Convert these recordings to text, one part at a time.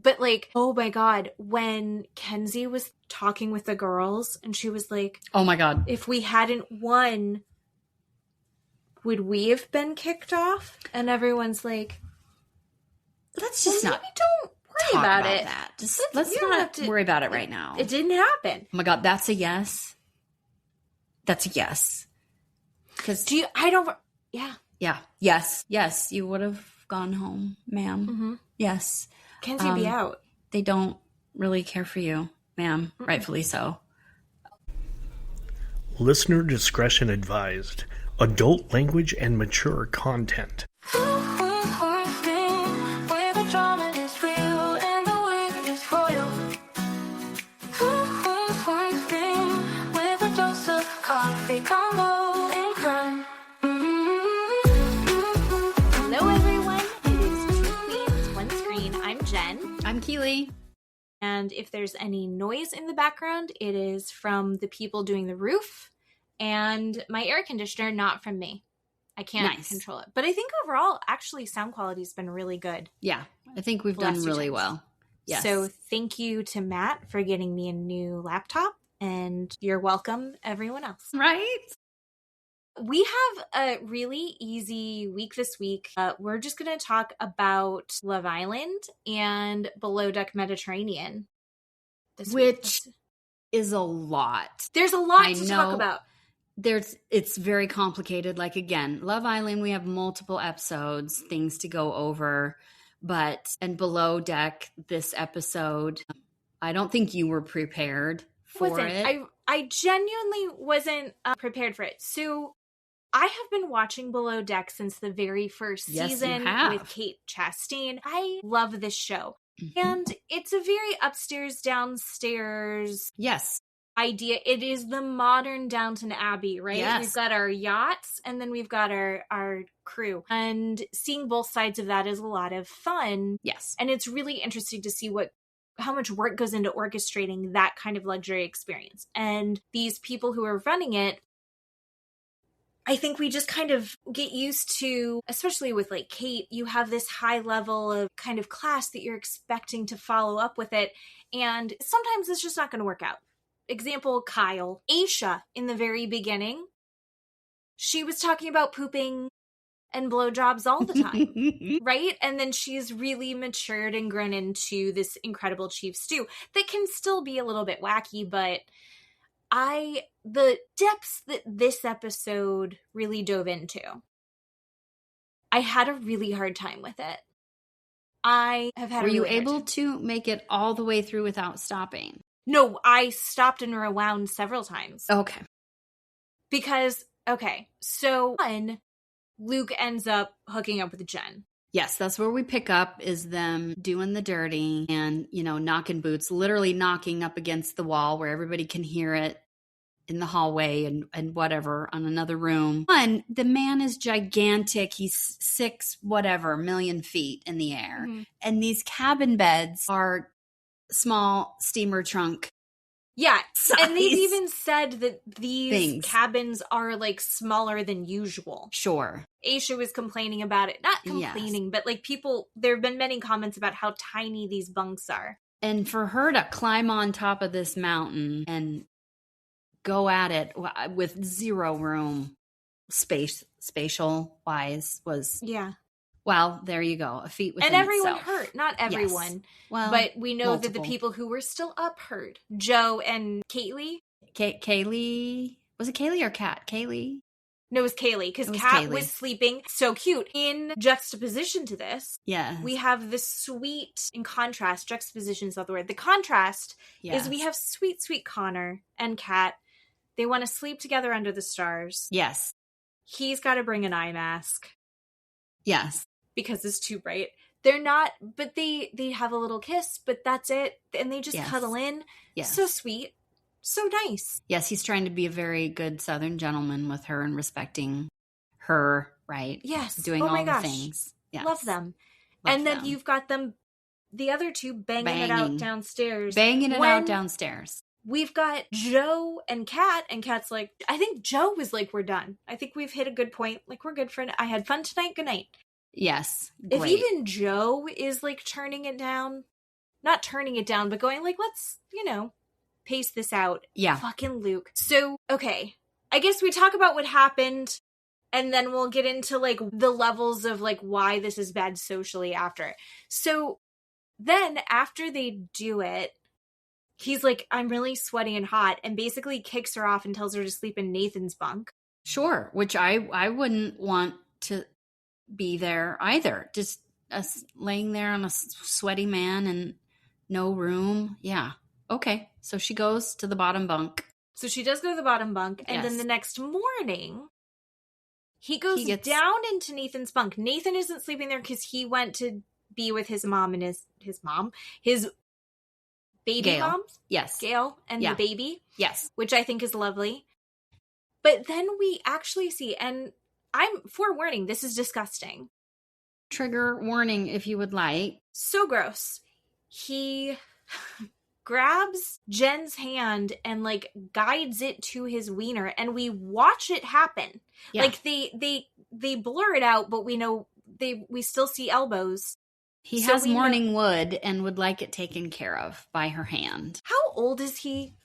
But like, oh my God, when Kenzie was talking with the girls and she was like, oh my God, if we hadn't won, would we have been kicked off? And everyone's like, let's just not don't worry about it. That. Just let's not worry about it right now. It didn't happen. Oh my God, that's a yes. That's a yes. Because yes, you would have gone home, ma'am. Mm-hmm. Yes. Kenzie be out. They don't really care for you, ma'am. Mm-mm. Rightfully so. Listener discretion advised. Adult language and mature content. I'm Keeley. And if there's any noise in the background, it is from the people doing the roof and my air conditioner, not from me. I can't control it. But I think overall, actually, sound quality has been really good. Yeah, I think we've done really well. Yes. So thank you to Matt for getting me a new laptop, and you're welcome, everyone else. Right? We have a really easy week this week. We're just going to talk about Love Island and Below Deck Mediterranean. Which is a lot. There's a lot to talk about. It's very complicated. Like, again, Love Island, we have multiple episodes, things to go over. And Below Deck, this episode, I don't think you were prepared for it. I genuinely wasn't prepared for it. So I have been watching Below Deck since the very first season with Kate Chastain. I love this show. Mm-hmm. And it's a very upstairs, downstairs idea. It is the modern Downton Abbey, right? Yes. We've got our yachts and then we've got our crew. And seeing both sides of that is a lot of fun. Yes. And it's really interesting to see how much work goes into orchestrating that kind of luxury experience. And these people who are running it, I think we just kind of get used to, especially with like Kate, you have this high level of kind of class that you're expecting to follow up with it. And sometimes it's just not going to work out. Example, Kyle. Aisha, in the very beginning, she was talking about pooping and blowjobs all the time, right? And then she's really matured and grown into this incredible chief stew that can still be a little bit wacky, but the depths that this episode really dove into, I had a really hard time with it. I have had. Were you able to make it all the way through without stopping? No, I stopped and rewound several times. Okay. Because, so one, Luke ends up hooking up with Jen. Yes, that's where we pick up, is them doing the dirty and, knocking boots, literally knocking up against the wall where everybody can hear it in the hallway and whatever on another room. One, the man is gigantic. He's 6 million feet in the air. Mm-hmm. And these cabin beds are small steamer trunk. Yeah. Size. And they've even said that these cabins are like smaller than usual. Sure. Aisha was complaining about it. Not complaining, but like there have been many comments about how tiny these bunks are. And for her to climb on top of this mountain and go at it with zero room spatial wise was... Yeah. Well, there you go. A feat within itself. And everyone itself. hurt. Not everyone. Yes. Well, but we know that the people who were still up hurt. Joe and Kaylee. Kaylee. Was it Kaylee or Kat? Kaylee? No, it was Kaylee. Because Kat was sleeping. So cute. In juxtaposition to this, we have this sweet, in contrast, juxtaposition is not the word. The contrast is we have sweet, sweet Connor and Kat. They want to sleep together under the stars. Yes. He's got to bring an eye mask. Yes. Because it's too bright. They're not, but they have a little kiss, but that's it. And they just cuddle in. Yes. So sweet. So nice. Yes, he's trying to be a very good Southern gentleman with her and respecting her, right? Yes. Doing all the things. Yes. Love them. Then you've got them, the other two banging it out downstairs. Out downstairs. We've got Joe and Kat, and Kat's like, I think Joe was like, we're done. I think we've hit a good point. Like, we're good for I had fun tonight. Good night. Yes. Great. If even Joe is like turning it down, not turning it down, but going like, let's, pace this out. Yeah. Fucking Luke. So, okay. I guess we talk about what happened, and then we'll get into, like, the levels of, like, why this is bad socially after. So then after they do it, he's like, I'm really sweaty and hot, and basically kicks her off and tells her to sleep in Nathan's bunk. Sure, which I wouldn't want to be there either. Just us laying there on a sweaty man and no room. Yeah. Okay. So she goes to the bottom bunk. So she does go to the bottom bunk, and then the next morning, he goes down into Nathan's bunk. Nathan isn't sleeping there because he went to be with his mom and his baby Gail. mom. Yes. Gail and the baby. Yes. Which I think is lovely. But then we actually see, and I'm forewarning, this is disgusting. Trigger warning if you would like. So gross. He grabs Jen's hand and, like, guides it to his wiener, and we watch it happen. Yeah. Like, they blur it out, but we know we still see elbows. He has morning wood and would like it taken care of by her hand. How old is he?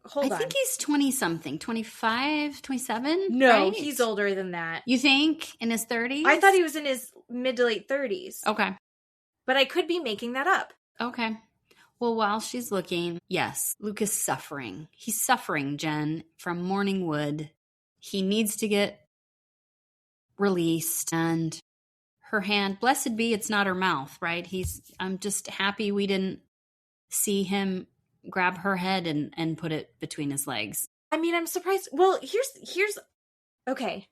Hold on. I think he's 20-something. 25, 27? No, right? He's older than that. You think? In his 30s? I thought he was in his mid to late 30s. Okay. But I could be making that up. Okay. Well, while she's looking, yes, Luke is suffering. He's suffering, Jen, from morning wood. He needs to get released, and her hand, blessed be it's not her mouth, right? I'm just happy we didn't see him grab her head and put it between his legs. I mean, I'm surprised. Well, here's okay.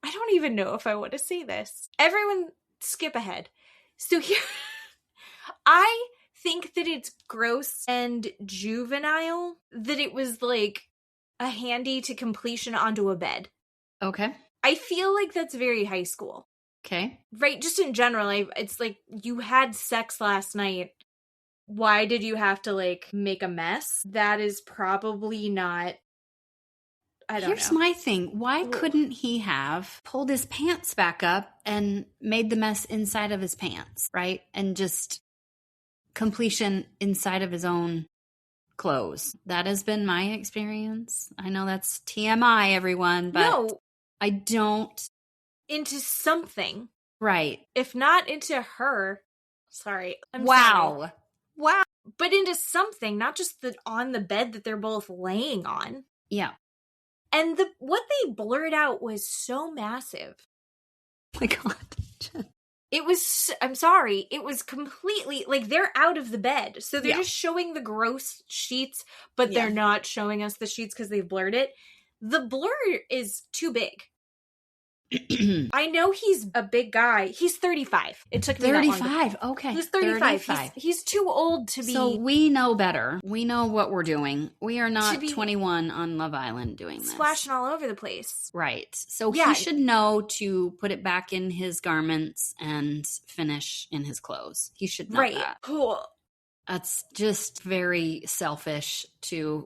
I don't even know if I want to say this. Everyone skip ahead. So here, I think that it's gross and juvenile that it was like a handy to completion onto a bed. Okay. I feel like that's very high school. Okay. Right, just in general, it's like, you had sex last night. Why did you have to, like, make a mess? That is probably not, I don't know. Here's my thing. Why couldn't he have pulled his pants back up and made the mess inside of his pants, right? And just completion inside of his own clothes. That has been my experience. I know that's TMI, everyone, but no. I don't. Into something. Right. If not into her. Sorry. Wow. Sorry. Wow. But into something, not just on the bed that they're both laying on. Yeah. And what they blurred out was so massive. Oh my God. It was, I'm sorry, it was completely, like, they're out of the bed. So they're just showing the gross sheets, but they're not showing us the sheets because they've blurred it. The blur is too big. I know he's a big guy. He's 35. It took me 35. That long to... Okay. He's 35. He's too old to be... So we know better. We know what we're doing. We are not 21 on Love Island doing this. Splashing all over the place. Right. So he should know to put it back in his garments and finish in his clothes. He should know that. Cool. That's just very selfish to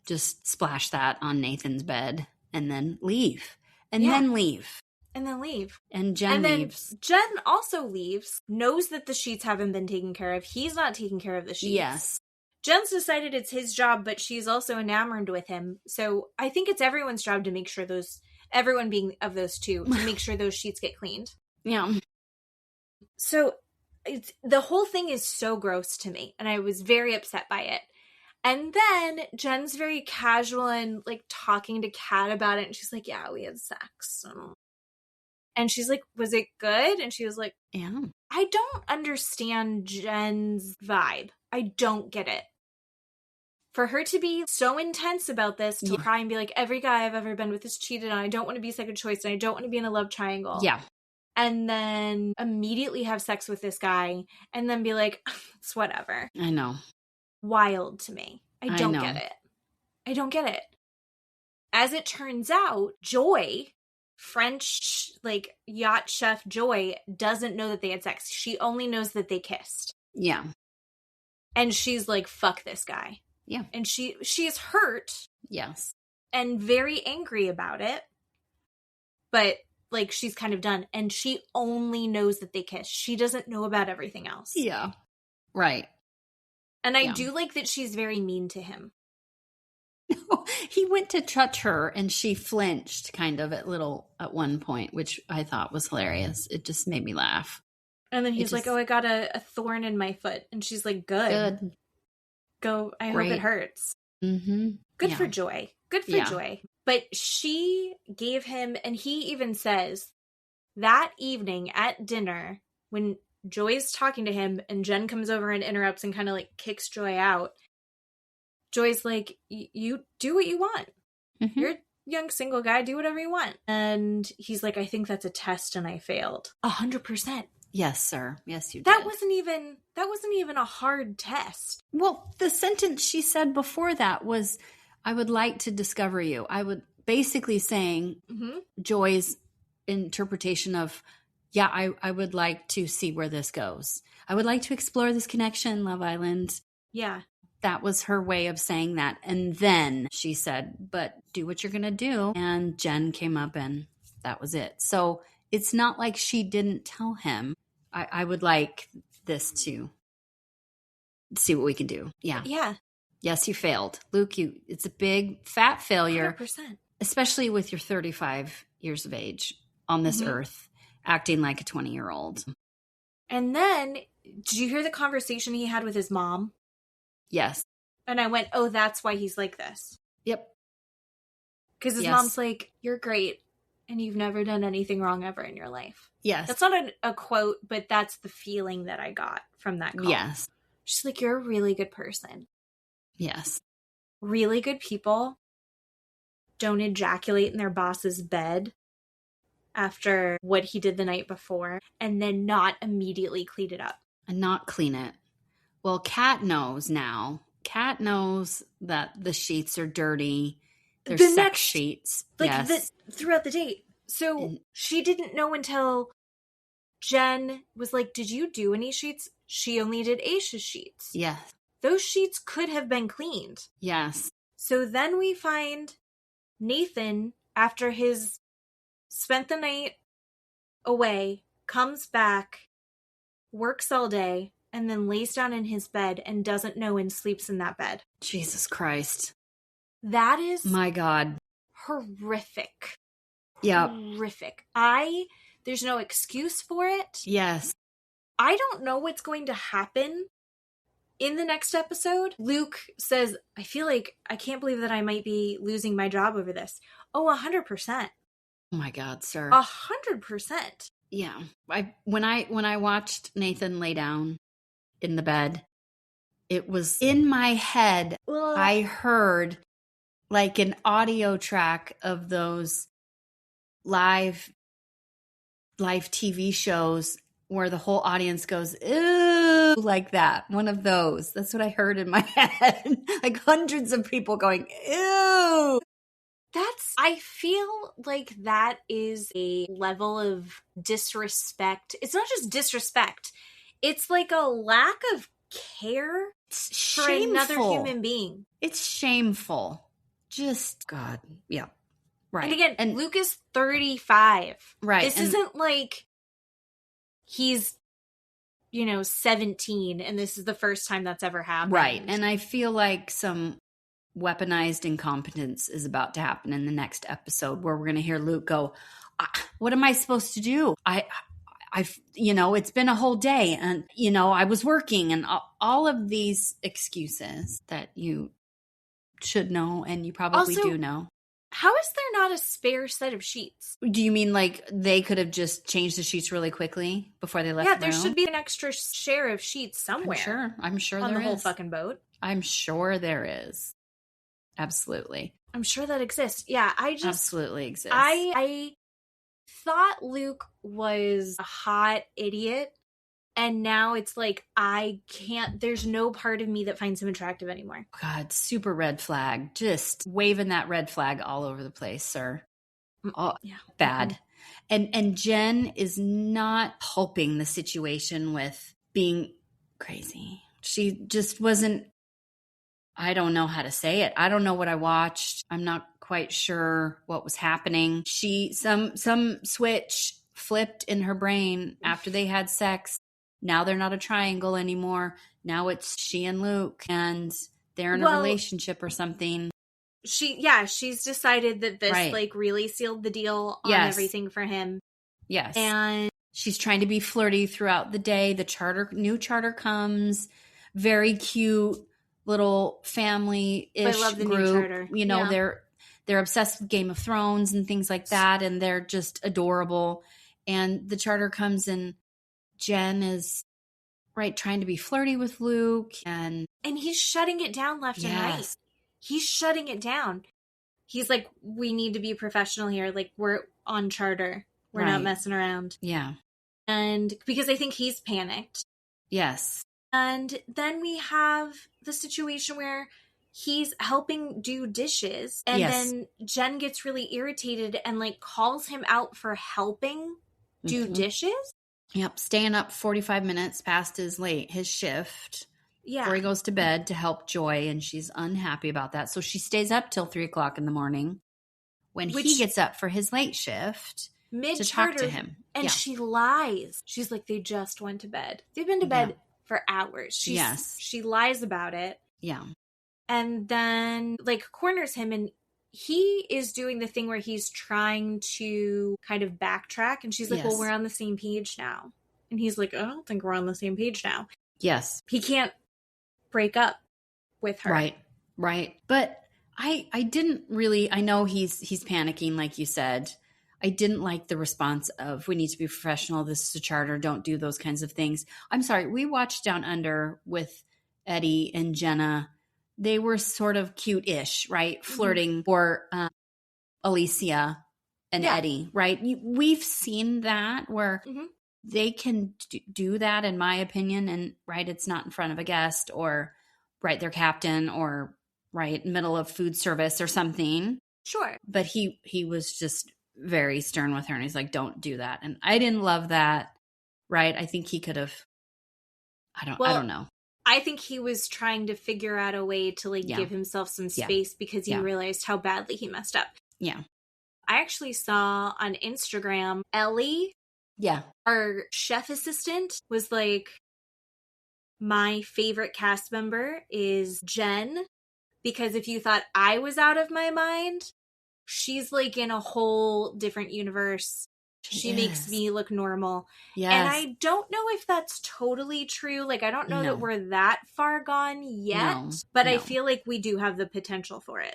just splash that on Nathan's bed and then leave. And then leave. And then leave. And Jen leaves. Jen also leaves, knows that the sheets haven't been taken care of. He's not taking care of the sheets. Yes. Jen's decided it's his job, but she's also enamored with him. So I think it's everyone's job to make sure everyone being of those two, to make sure those sheets get cleaned. Yeah. So the whole thing is so gross to me, and I was very upset by it. And then Jen's very casual and, like, talking to Kat about it. And she's like, yeah, we had sex. And she's like, was it good? And she was like, yeah. I don't understand Jen's vibe. I don't get it. For her to be so intense about this, to cry and be like, every guy I've ever been with is cheated on. I don't want to be second choice. And I don't want to be in a love triangle. Yeah. And then immediately have sex with this guy. And then be like, it's whatever. I know. Wild to me. I don't get it. I don't get it. As it turns out, Joy, French, like, yacht chef Joy, doesn't know that they had sex. She only knows that they kissed. Yeah. And she's like, fuck this guy. Yeah. And she's hurt. Yes. And very angry about it. But, like, she's kind of done. And she only knows that they kissed. She doesn't know about everything else. Yeah. Right. And I do like that she's very mean to him. He went to touch her and she flinched kind of at one point, which I thought was hilarious. It just made me laugh. And then he's like, oh, I got a thorn in my foot. And she's like, good. Go. I hope it hurts. Mm-hmm. Good for Joy. Good for Joy. But she gave him, and he even says that evening at dinner when Joy's talking to him and Jen comes over and interrupts and kind of like kicks Joy out. Joy's like, you do what you want. Mm-hmm. You're a young single guy. Do whatever you want. And he's like, I think that's a test and I failed. 100%. Yes, sir. Yes, you did. That wasn't even a hard test. Well, the sentence she said before that was, I would like to discover you. I would basically saying Joy's interpretation of, I would like to see where this goes. I would like to explore this connection, Love Island. Yeah. That was her way of saying that. And then she said, but do what you're going to do. And Jen came up and that was it. So it's not like she didn't tell him, I would like this to see what we can do. Yeah. Yeah. Yes, you failed. Luke, it's a big fat failure. 100%. Especially with your 35 years of age on this earth, acting like a 20-year-old. And then, did you hear the conversation he had with his mom? Yes. And I went, oh, that's why he's like this. Yep. Because his mom's like, you're great, and you've never done anything wrong ever in your life. Yes. That's not a quote, but that's the feeling that I got from that call. Yes. She's like, you're a really good person. Yes. Really good people don't ejaculate in their boss's bed after what he did the night before and then not immediately clean it up. And not clean it. Well, Kat knows now. Kat knows that the sheets are dirty. They're sex sheets. Like throughout the date. So she didn't know until Jen was like, did you do any sheets? She only did Aisha's sheets. Yes. Those sheets could have been cleaned. Yes. So then we find Nathan, after his spent the night away, comes back, works all day, and then lays down in his bed and doesn't know and sleeps in that bed. Jesus Christ. That is... my God. Horrific. Yeah. Horrific. There's no excuse for it. Yes. I don't know what's going to happen in the next episode. Luke says, I feel like I can't believe that I might be losing my job over this. Oh, 100%. Oh my God, sir. 100%. Yeah. When I watched Nathan lay down in the bed, it was in my head. Ugh. I heard like an audio track of those live TV shows where the whole audience goes, ew, like that. One of those. That's what I heard in my head. Like hundreds of people going, ew. I feel like that is a level of disrespect. It's not just disrespect. It's like a lack of care for another human being. It's shameful. Just, God. Yeah. Right. And again, and Luke is 35. Right. This isn't like he's, 17 and this is the first time that's ever happened. Right. And I feel like some weaponized incompetence is about to happen in the next episode where we're going to hear Luke go, what am I supposed to do? I've it's been a whole day and, I was working and all of these excuses that you should know and you probably do know. How is there not a spare set of sheets? Do you mean like they could have just changed the sheets really quickly before they left the room? Yeah, there should be an extra share of sheets somewhere. I'm sure on there the whole is. Fucking boat. I'm sure there is. Absolutely. I'm sure that exists. Yeah, absolutely exists. I thought Luke was a hot idiot, and now it's like there's no part of me that finds him attractive anymore. God, super red flag. Just waving that red flag all over the place, sir. Oh, yeah. Bad. And Jen is not helping the situation with being crazy. She just wasn't, I don't know how to say it. I don't know what I watched. I'm not quite sure what was happening. Some switch flipped in her brain after they had sex. Now they're not a triangle anymore. now it's she and Luke, and they're in a relationship or something. She's decided that this Right. like really sealed the deal on Yes. everything for him. Yes. And she's trying to be flirty throughout the day. The new charter comes. Very cute little family-ish I love the group. new charter. You know, Yeah. they're obsessed with Game of Thrones and things like that, and they're just adorable. And the charter comes, and Jen is trying to be flirty with Luke, and he's shutting it down left and right. He's shutting it down. He's like, we need to be professional here. Like, we're on charter. We're not messing around. Yeah. And because I think he's panicked. Yes. And then we have the situation where he's helping do dishes. And then Jen gets really irritated and like calls him out for helping do dishes. Yep. Staying up 45 minutes past his shift. Yeah. Before he goes to bed to help Joy, and she's unhappy about that. So she stays up till 3:00 in the morning when he gets up for his late shift to talk to him. And she lies. She's like, they just went to bed. They've been to bed for hours. She lies about it. Yeah. And then like corners him, and he is doing the thing where he's trying to kind of backtrack. And she's like, well, we're on the same page now. And he's like, I don't think we're on the same page now. Yes. He can't break up with her. Right. But I didn't really, I know he's panicking, like you said. I didn't like the response of, we need to be professional. This is a charter. Don't do those kinds of things. I'm sorry. We watched Down Under with Eddie and Jenna. They were sort of cute-ish, right? Flirting for Alicia and Eddie, right? We've seen that where they can do that, in my opinion, and it's not in front of a guest or their captain or middle of food service or something. Sure. But he was just very stern with her, and he's like, don't do that. And I didn't love that. I think he could have, I don't know. I think he was trying to figure out a way to give himself some space because he realized how badly he messed up. Yeah. I actually saw on Instagram, Ellie, our chef assistant, was like, my favorite cast member is Jen, because if you thought I was out of my mind, she's like in a whole different universe. She makes me look normal. Yes. And I don't know if that's totally true. Like, I don't know that we're that far gone yet, but I feel like we do have the potential for it.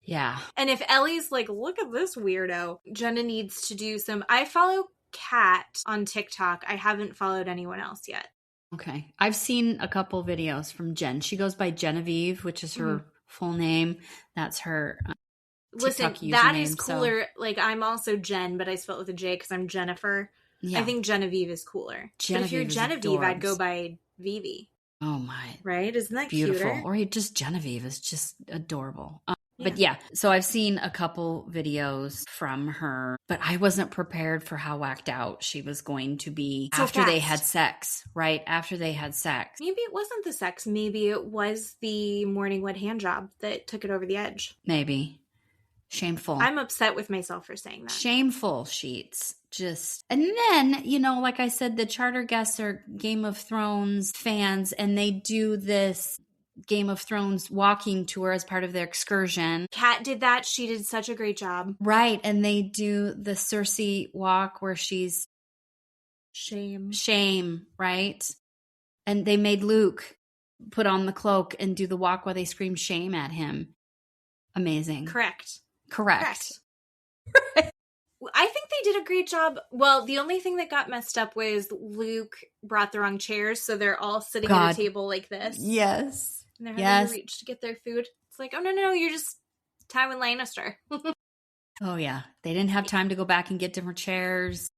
Yeah. And if Ellie's like, look at this weirdo, Jenna needs to do some. I follow Kat on TikTok. I haven't followed anyone else yet. Okay. I've seen a couple videos from Jen. She goes by Genevieve, which is her full name. That's her TikTok Listen, that username, is cooler. So. Like, I'm also Jen, but I spell it with a J because I'm Jennifer. Yeah. I think Genevieve is cooler. Genevieve, but if you're Genevieve, I'd go by Vivi. Oh my. Right? Isn't that beautiful? Cuter? Or just Genevieve is just adorable. But yeah, so I've seen a couple videos from her, but I wasn't prepared for how whacked out she was going to be after they had sex, right? After they had sex. Maybe it wasn't the sex. Maybe it was the morning wet hand job that took it over the edge. Maybe. Shameful. I'm upset with myself for saying that. Shameful, Sheets. And then, like I said, the charter guests are Game of Thrones fans, and they do this Game of Thrones walking tour as part of their excursion. Kat did that. She did such a great job. Right. And they do the Cersei walk where she's shame, right? And they made Luke put on the cloak and do the walk while they scream shame at him. Amazing. Correct. I think they did a great job. Well, the only thing that got messed up was Luke brought the wrong chairs, so they're all sitting at a table like this. Yes. And they're having to reach to get their food. It's like, oh, no, you're just Tywin Lannister. Oh, yeah. They didn't have time to go back and get different chairs.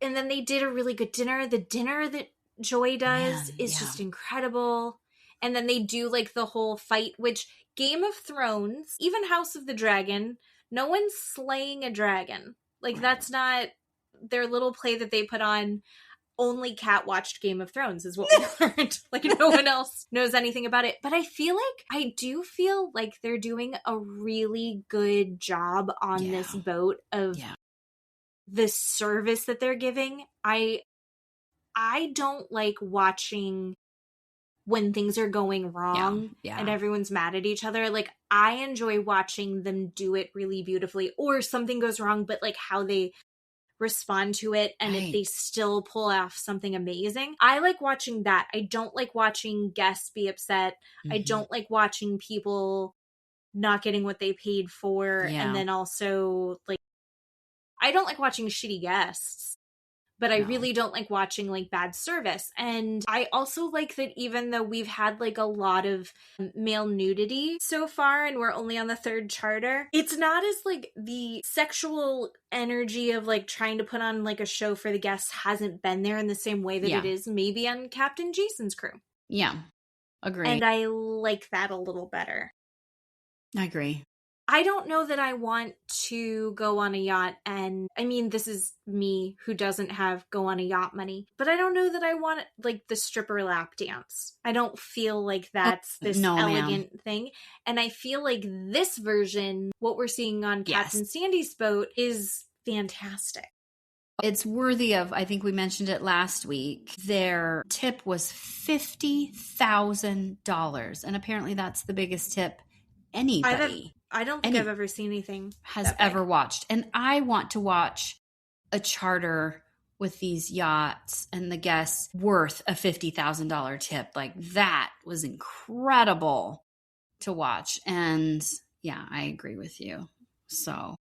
And then they did a really good dinner. The dinner that Joy does is just incredible. And then they do like the whole fight, which Game of Thrones, even House of the Dragon, no one's slaying a dragon. Like, that's not their little play that they put on. Only Kat watched Game of Thrones is what we learned. Like, no one else knows anything about it. But I do feel like they're doing a really good job on this boat of the service that they're giving. I don't like watching when things are going wrong and everyone's mad at each other. Like, I enjoy watching them do it really beautifully, or something goes wrong, but like how they respond to it and if they still pull off something amazing. I like watching that. I don't like watching guests be upset. I don't like watching people not getting what they paid for. And then also, like, I don't like watching shitty guests, but I really don't like watching like bad service. And I also like that even though we've had like a lot of male nudity so far and we're only on the 3rd charter, it's not as like the sexual energy of like trying to put on like a show for the guests hasn't been there in the same way that it is maybe on Captain Jason's crew. Yeah. Agree. And I like that a little better. I agree. I don't know that I want to go on a yacht, and I mean, this is me who doesn't have go on a yacht money, but I don't know that I want like the stripper lap dance. I don't feel like that's this elegant thing. And I feel like this version, what we're seeing on Captain Sandy's boat, is fantastic. It's worthy of, I think we mentioned it last week, their tip was $50,000. And apparently that's the biggest tip anybody I don't think I've ever seen anything has ever watched. And I want to watch a charter with these yachts and the guests worth a $50,000 tip. Like, that was incredible to watch. And yeah, I agree with you. So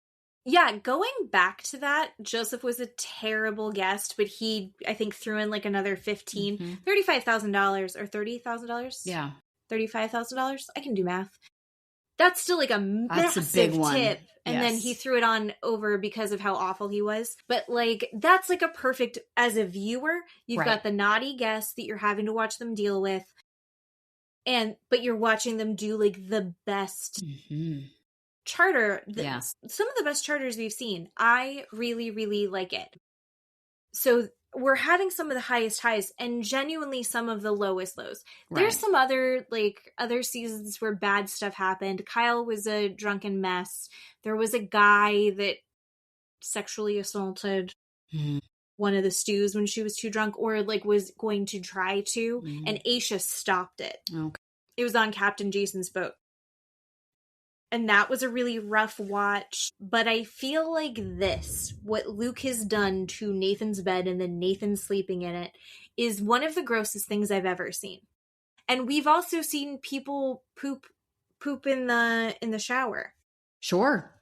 yeah, going back to that, Joseph was a terrible guest, but he, I think, threw in like another $35,000 or $30,000. Yeah. $35,000. I can do math. That's still like a massive big tip. And then he threw it on over because of how awful he was. But like, that's like a perfect, as a viewer, you've got the naughty guests that you're having to watch them deal with. But you're watching them do like the best charter. Some of the best charters we've seen. I really, really like it. So we're having some of the highest highs and genuinely some of the lowest lows. There's some other seasons where bad stuff happened. Kyle was a drunken mess. There was a guy that sexually assaulted one of the stews when she was too drunk, or like was going to try to, and Aisha stopped it. Okay. It was on Captain Jason's boat. And that was a really rough watch. But I feel like what Luke has done to Nathan's bed and then Nathan sleeping in it, is one of the grossest things I've ever seen. And we've also seen people poop in the shower. Sure.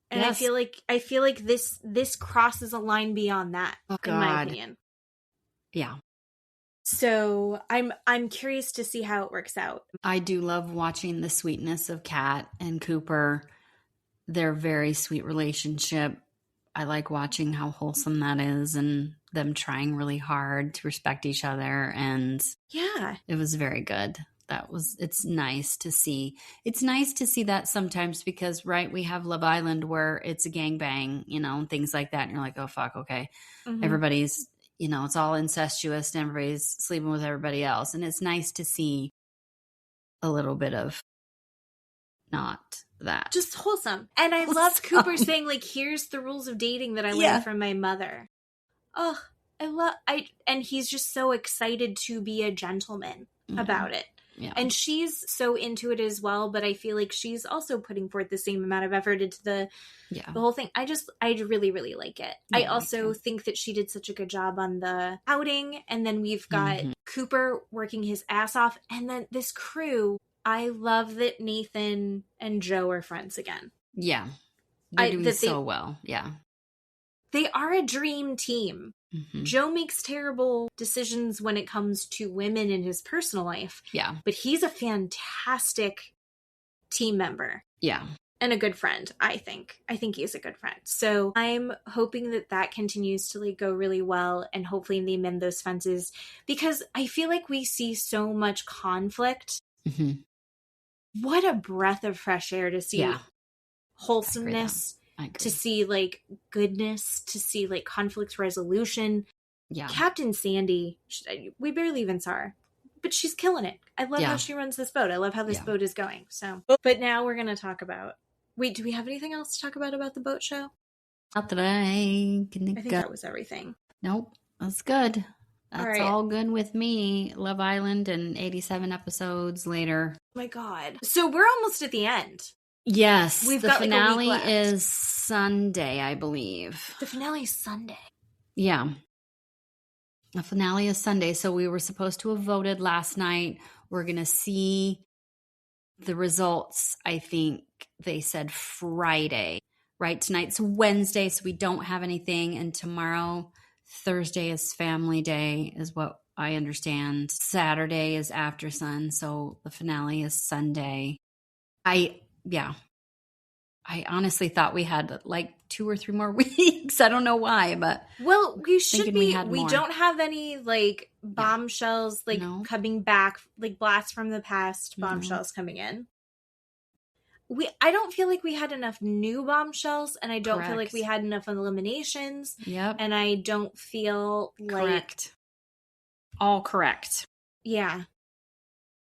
And I feel like this crosses a line beyond that, in my opinion. Yeah. So I'm curious to see how it works out. I do love watching the sweetness of Kat and Cooper. Their very sweet relationship. I like watching how wholesome that is and them trying really hard to respect each other. And yeah, it was very good. It's nice to see. It's nice to see that sometimes because, we have Love Island where it's a gangbang, and things like that. And you're like, oh, fuck, okay. Everybody's, it's all incestuous and everybody's sleeping with everybody else. And it's nice to see a little bit of not that. Just wholesome. And I love Cooper saying, like, here's the rules of dating that I learned from my mother. Oh, and he's just so excited to be a gentleman about it. Yeah. And she's so into it as well, but I feel like she's also putting forth the same amount of effort into the whole thing. I really, really like it. Yeah, I also think that she did such a good job on the outing. And then we've got Cooper working his ass off. And then this crew, I love that Nathan and Joe are friends again. Yeah. They're doing so well. Yeah. They are a dream team. Joe makes terrible decisions when it comes to women in his personal life. Yeah. But he's a fantastic team member. Yeah. And a good friend, I think. I think he's a good friend. So I'm hoping that continues to go really well, and hopefully they mend those fences, because I feel like we see so much conflict. What a breath of fresh air to see wholesomeness. I agree. To see goodness, to see conflict resolution. Yeah. Captain Sandy, we barely even saw her, but she's killing it. I love how she runs this boat. I love how this boat is going. So, but now we're going to talk about, do we have anything else to talk about the boat show? Not that I can think that was everything. Nope. That's good. That's all good with me. Love Island and 87 episodes later. Oh my God. So we're almost at the end. Yes. We've the got finale like a week left. is Sunday, I believe. The finale is Sunday. Yeah. The finale is Sunday. So we were supposed to have voted last night. We're going to see the results, I think they said Friday. Right? Tonight's Wednesday, so we don't have anything. And tomorrow, Thursday is family day, is what I understand. Saturday is after sun, so the finale is Sunday. I honestly thought we had like 2 or 3 more weeks. I don't know why, but well, we should be. We more. Don't have any like bombshells coming back, like blasts from the past bombshells coming in. I don't feel like we had enough new bombshells, and I don't feel like we had enough eliminations. Yep. And I don't feel like all correct. Yeah.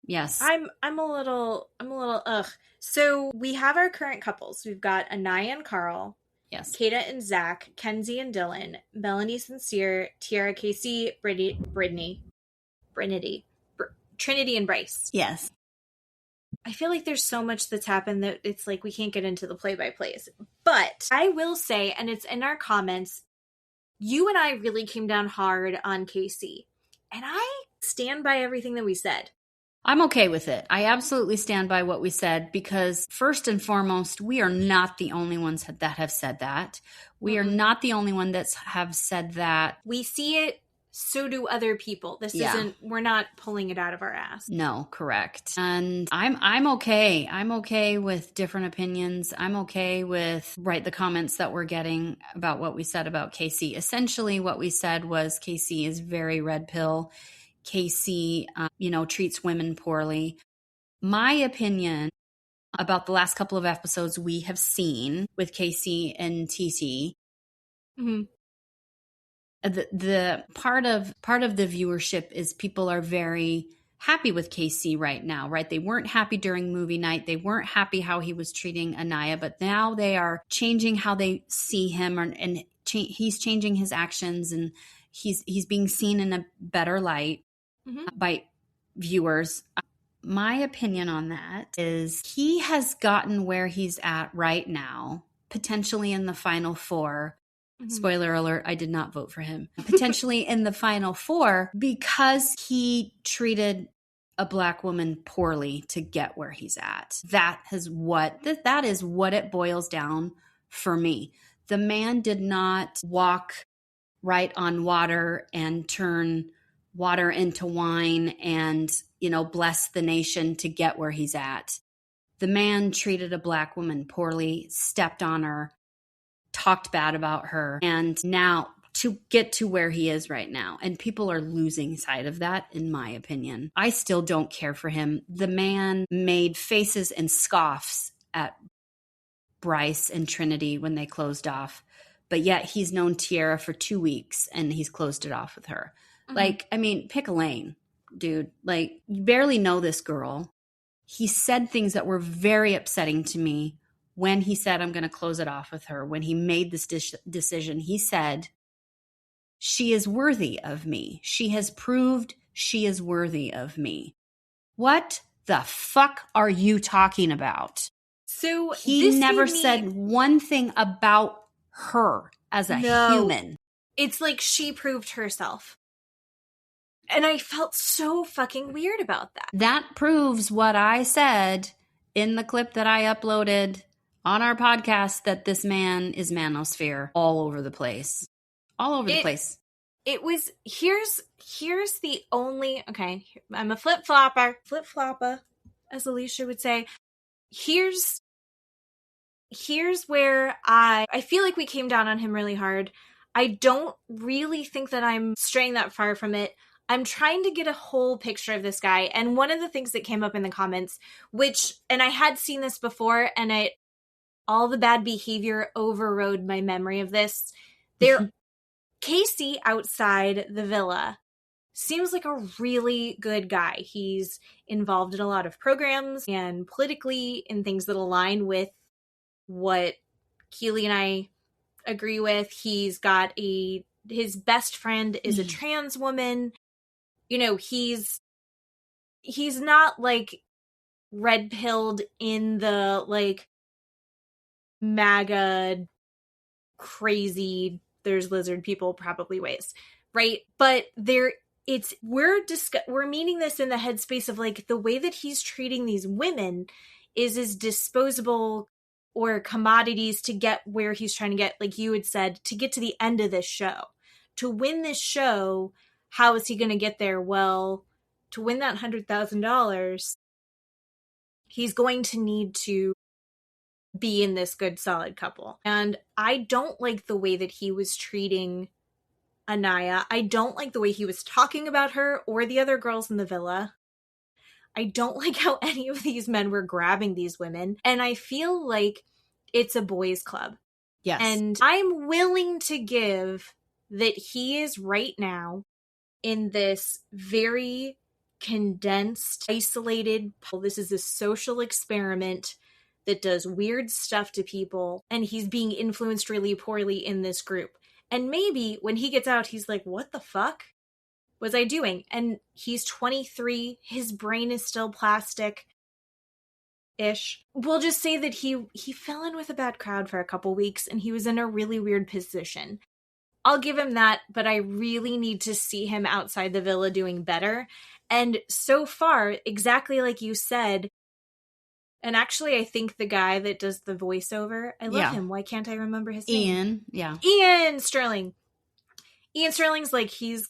Yes. I'm a little ugh. So we have our current couples. We've got Anaya and Carl. Yes. Kayda and Zach, Kenzie and Dylan, Melanie Sincere, Tiara Casey, Trinity and Bryce. Yes. I feel like there's so much that's happened that it's like we can't get into the play-by-plays. But I will say, and it's in our comments, you and I really came down hard on Casey. And I stand by everything that we said. I'm okay with it. I absolutely stand by what we said because first and foremost, we are not the only ones that have said that. We are not the only one that have said that. We see it. So do other people. This isn't, we're not pulling it out of our ass. No, correct. And I'm okay. I'm okay with different opinions. I'm okay with, the comments that we're getting about what we said about Casey. Essentially what we said was Casey is very red pill. Casey, treats women poorly. My opinion about the last couple of episodes we have seen with Casey and TT, the part of the viewership is people are very happy with Casey right now, right? They weren't happy during movie night. They weren't happy how he was treating Anaya, but now they are changing how they see him, and he's changing his actions, and he's being seen in a better light by viewers. My opinion on that is he has gotten where he's at right now, potentially in the final 4. Spoiler alert, I did not vote for him. Potentially in the final 4 because he treated a Black woman poorly to get where he's at. That is what it boils down for me. The man did not walk right on water and turn water into wine and, bless the nation to get where he's at. The man treated a Black woman poorly, stepped on her, talked bad about her, and now to get to where he is right now. And people are losing sight of that, in my opinion. I still don't care for him. The man made faces and scoffs at Bryce and Trinity when they closed off, but yet he's known Tiara for 2 weeks and he's closed it off with her. Pick a lane, dude. You barely know this girl. He said things that were very upsetting to me. When he said, I'm going to close it off with her, when he made this decision, he said, she is worthy of me. She has proved she is worthy of me. What the fuck are you talking about? So he never said one thing about her as a human. It's like she proved herself. And I felt so fucking weird about that. That proves what I said in the clip that I uploaded on our podcast, that this man is manosphere all over the place. All over the place. It was, here's the only, okay, I'm a flip-flopper, as Alicia would say. Here's where I feel like we came down on him really hard. I don't really think that I'm straying that far from it. I'm trying to get a whole picture of this guy. And one of the things that came up in the comments, and I had seen this before, and all the bad behavior overrode my memory of this. Casey outside the villa seems like a really good guy. He's involved in a lot of programs and politically in things that align with what Keeley and I agree with. He's got a his best friend is a trans woman. You know, he's not like red pilled in the like MAGA crazy there's lizard people probably ways, right? But we're meaning this in the headspace of like the way that he's treating these women is as disposable or commodities to get where he's trying to get, like you had said, to get to the end of this show. To win this show, how is he going to get there? Well, to win that $100,000, he's going to need to be in this good, solid couple. And I don't like the way that he was treating Anaya. I don't like the way he was talking about her or the other girls in the villa. I don't like how any of these men were grabbing these women. And I feel like it's a boys' club. Yes. And I'm willing to give that he is right now in this very condensed, isolated, this is a social experiment that does weird stuff to people, and he's being influenced really poorly in this group. And maybe when he gets out, he's like, what the fuck was I doing? And he's 23, his brain is still plastic-ish. We'll just say that he fell in with a bad crowd for a couple weeks, and he was in a really weird position. I'll give him that, but I really need to see him outside the villa doing better. And so far, exactly like you said, and actually, I think the guy that does the voiceover, I love him. Why can't I remember his name? Ian Sterling. Ian Sterling's like, he's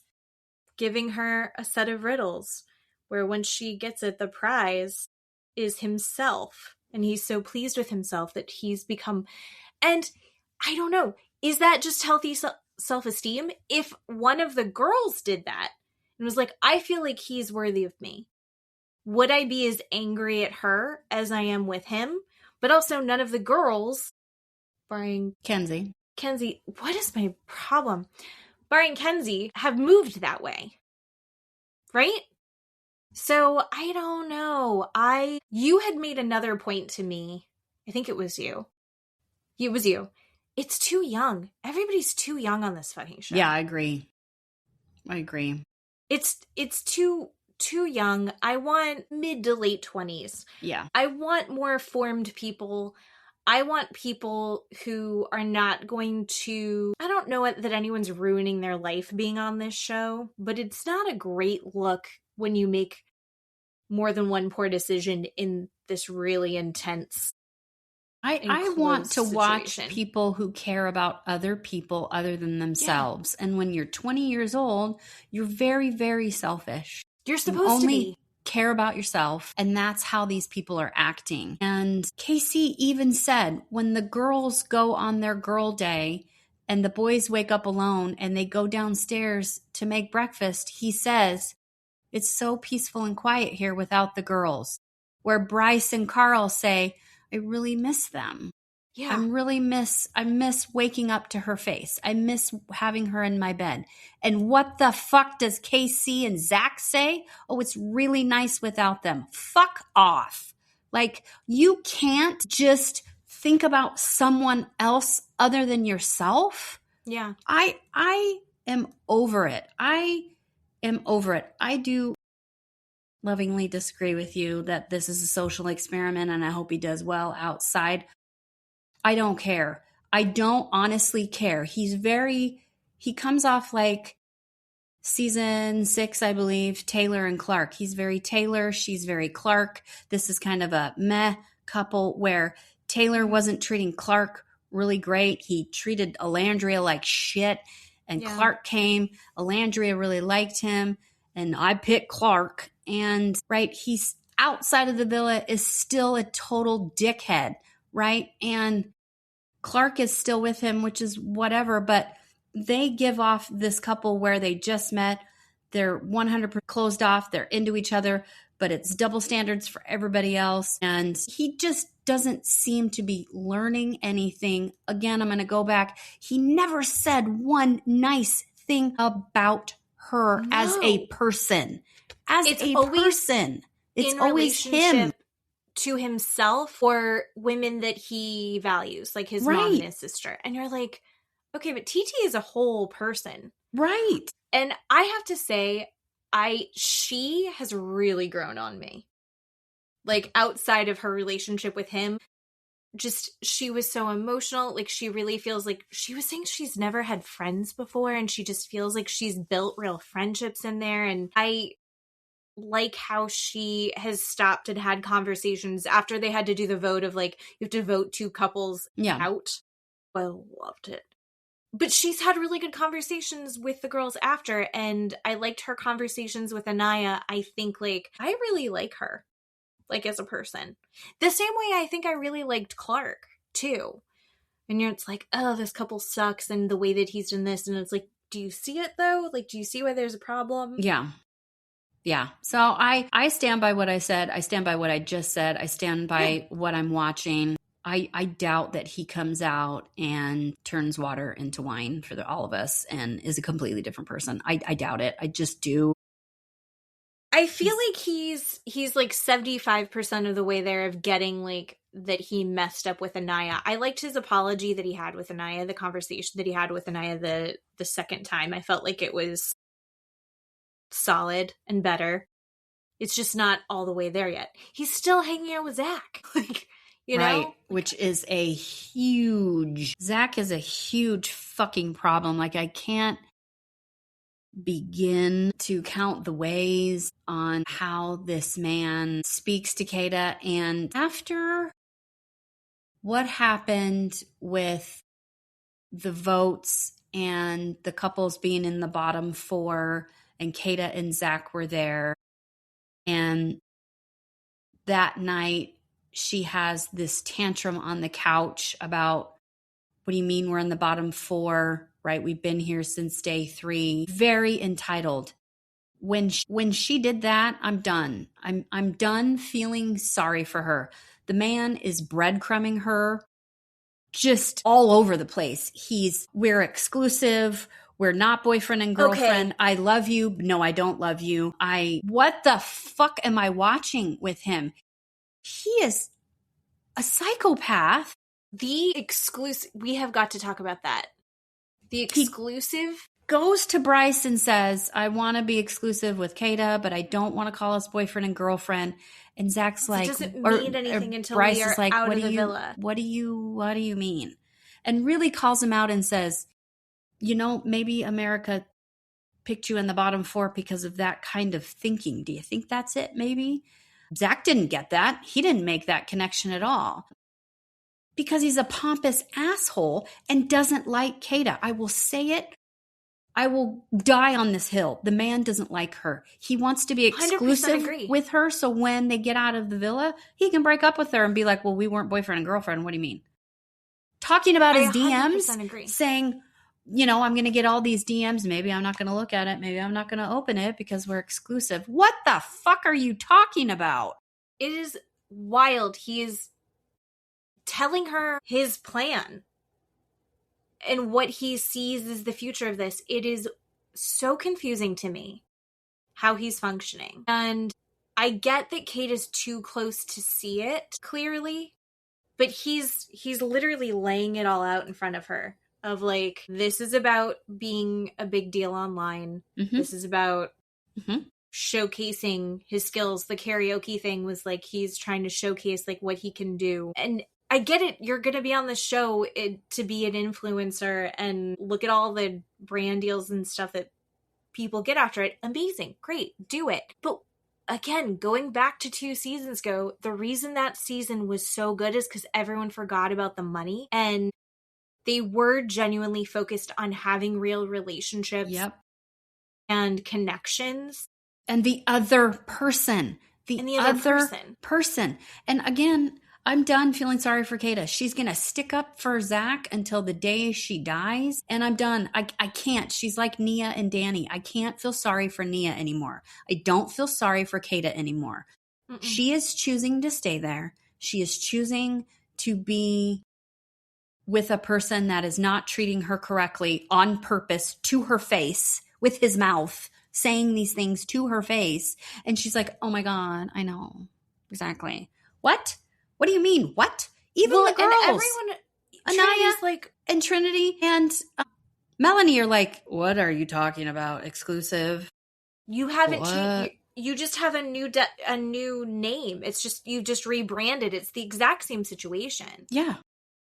giving her a set of riddles where when she gets it, the prize is himself. And he's so pleased with himself that he's become... And I don't know, is that just healthy self-esteem? If one of the girls did that and was like, I feel like he's worthy of me, would I be as angry at her as I am with him? But also none of the girls, barring Kenzie, what is my problem? Barring Kenzie, have moved that way. Right? So I don't know. You had made another point to me. I think it was you. It was you. It's too young. Everybody's too young on this fucking show. Yeah, I agree. It's too young. I want mid to late 20s. Yeah. I want more formed people. I want people who are not going to... I don't know that anyone's ruining their life being on this show, but it's not a great look when you make more than one poor decision in this really intense... I want to watch people who care about other people other than themselves. Yeah. And when you're 20 years old, you're very, very selfish. You're supposed to be. Care about yourself, and that's how these people are acting. And Casey even said when the girls go on their girl day and the boys wake up alone and they go downstairs to make breakfast, he says, it's so peaceful and quiet here without the girls. Where Bryce and Carl say, I really miss them. Yeah. I miss waking up to her face. I miss having her in my bed. And what the fuck does KC and Zach say? Oh, it's really nice without them. Fuck off. Like, you can't just think about someone else other than yourself. Yeah. I am over it. I do lovingly disagree with you that this is a social experiment, and I hope he does well outside. I don't care. I don't honestly care. He comes off like season 6, I believe, Taylor and Clark. He's very Taylor. She's very Clark. This is kind of a meh couple where Taylor wasn't treating Clark really great. He treated Alandria like shit. And Clark came. Alandria really liked him. And I picked Clark. And, right, he's outside of the villa is still a total dickhead, right? And Clark is still with him, which is whatever, but they give off this couple where they just met. They're 100% closed off. They're into each other, but it's double standards for everybody else. And he just doesn't seem to be learning anything. Again, I'm going to go back. He never said one nice thing about her as a person. It's always him. To himself or women that he values, like his mom and his sister. And you're like, Okay, but TT is a whole person. Right. And I have to say, she has really grown on me. Like, outside of her relationship with him, just, she was so emotional. Like, she really feels like, she was saying she's never had friends before, and she just feels like she's built real friendships in there. And I like how she has stopped and had conversations after they had to do the vote of, like, you have to vote 2 couples out. I loved it. But she's had really good conversations with the girls after, and I liked her conversations with Anaya. I think, like, I really like her, like, as a person. The same way I think I really liked Clark, too. And it's like, oh, this couple sucks, and the way that he's done this, and it's like, do you see it, though? Like, do you see why there's a problem? Yeah. Yeah. So I stand by what I said. I stand by what I just said. I stand by what I'm watching. I doubt that he comes out and turns water into wine for all of us and is a completely different person. I doubt it. I just do. I feel like he's like 75% of the way there of getting, like, that he messed up with Anaya. I liked his apology that he had with Anaya, the conversation that he had with Anaya the second time. I felt like it was solid and better. It's just not all the way there yet. He's still hanging out with Zach. Like, you know? Right, which is Zach is a huge fucking problem. Like, I can't begin to count the ways on how this man speaks to Kayda. And after what happened with the votes and the couples being in the bottom 4 and Kayda and Zach were there, and that night she has this tantrum on the couch about, what do you mean we're in the bottom 4, right? We've been here since day 3. Very entitled. When she did that, I'm done. I'm done feeling sorry for her. The man is breadcrumbing her just all over the place. We're exclusive. We're not boyfriend and girlfriend. Okay. I love you. No, I don't love you. What the fuck am I watching with him? He is a psychopath. The exclusive, we have got to talk about that. The exclusive he goes to Bryce and says, I want to be exclusive with Kayda, but I don't want to call us boyfriend and girlfriend. And Zach's like, it doesn't mean anything until Bryce we are is like, out of the villa. What do you mean? And really calls him out and says, maybe America picked you in the bottom 4 because of that kind of thinking. Do you think that's it? Maybe Zach didn't get that. He didn't make that connection at all because he's a pompous asshole and doesn't like Kayda. I will say it. I will die on this hill. The man doesn't like her. He wants to be exclusive with her. So when they get out of the villa, he can break up with her and be like, well, we weren't boyfriend and girlfriend. What do you mean? Talking about his DMs, saying, I'm going to get all these DMs. Maybe I'm not going to look at it. Maybe I'm not going to open it because we're exclusive. What the fuck are you talking about? It is wild. He is telling her his plan and what he sees as the future of this. It is so confusing to me how he's functioning. And I get that Kate is too close to see it clearly, but he's literally laying it all out in front of her. Of like, this is about being a big deal online. Mm-hmm. This is about showcasing his skills. The karaoke thing was like, he's trying to showcase like what he can do. And I get it. You're going to be on the show to be an influencer and look at all the brand deals and stuff that people get after it. Amazing. Great. Do it. But again, going back to 2 seasons ago, the reason that season was so good is because everyone forgot about the money and they were genuinely focused on having real relationships and connections. And the other person. The other person. And again, I'm done feeling sorry for Kayda. She's going to stick up for Zach until the day she dies. And I'm done. I can't. She's like Nia and Danny. I can't feel sorry for Nia anymore. I don't feel sorry for Kayda anymore. Mm-mm. She is choosing to stay there. She is choosing to be with a person that is not treating her correctly on purpose to her face with his mouth, saying these things to her face. And she's like, oh my God, I know. Exactly. What? What do you mean? What? Even the girls. And everyone, Anaya like, and Trinity and Melanie are like, what are you talking about? Exclusive? You haven't changed. You just have a new name. It's just, you just rebranded. It's the exact same situation. Yeah.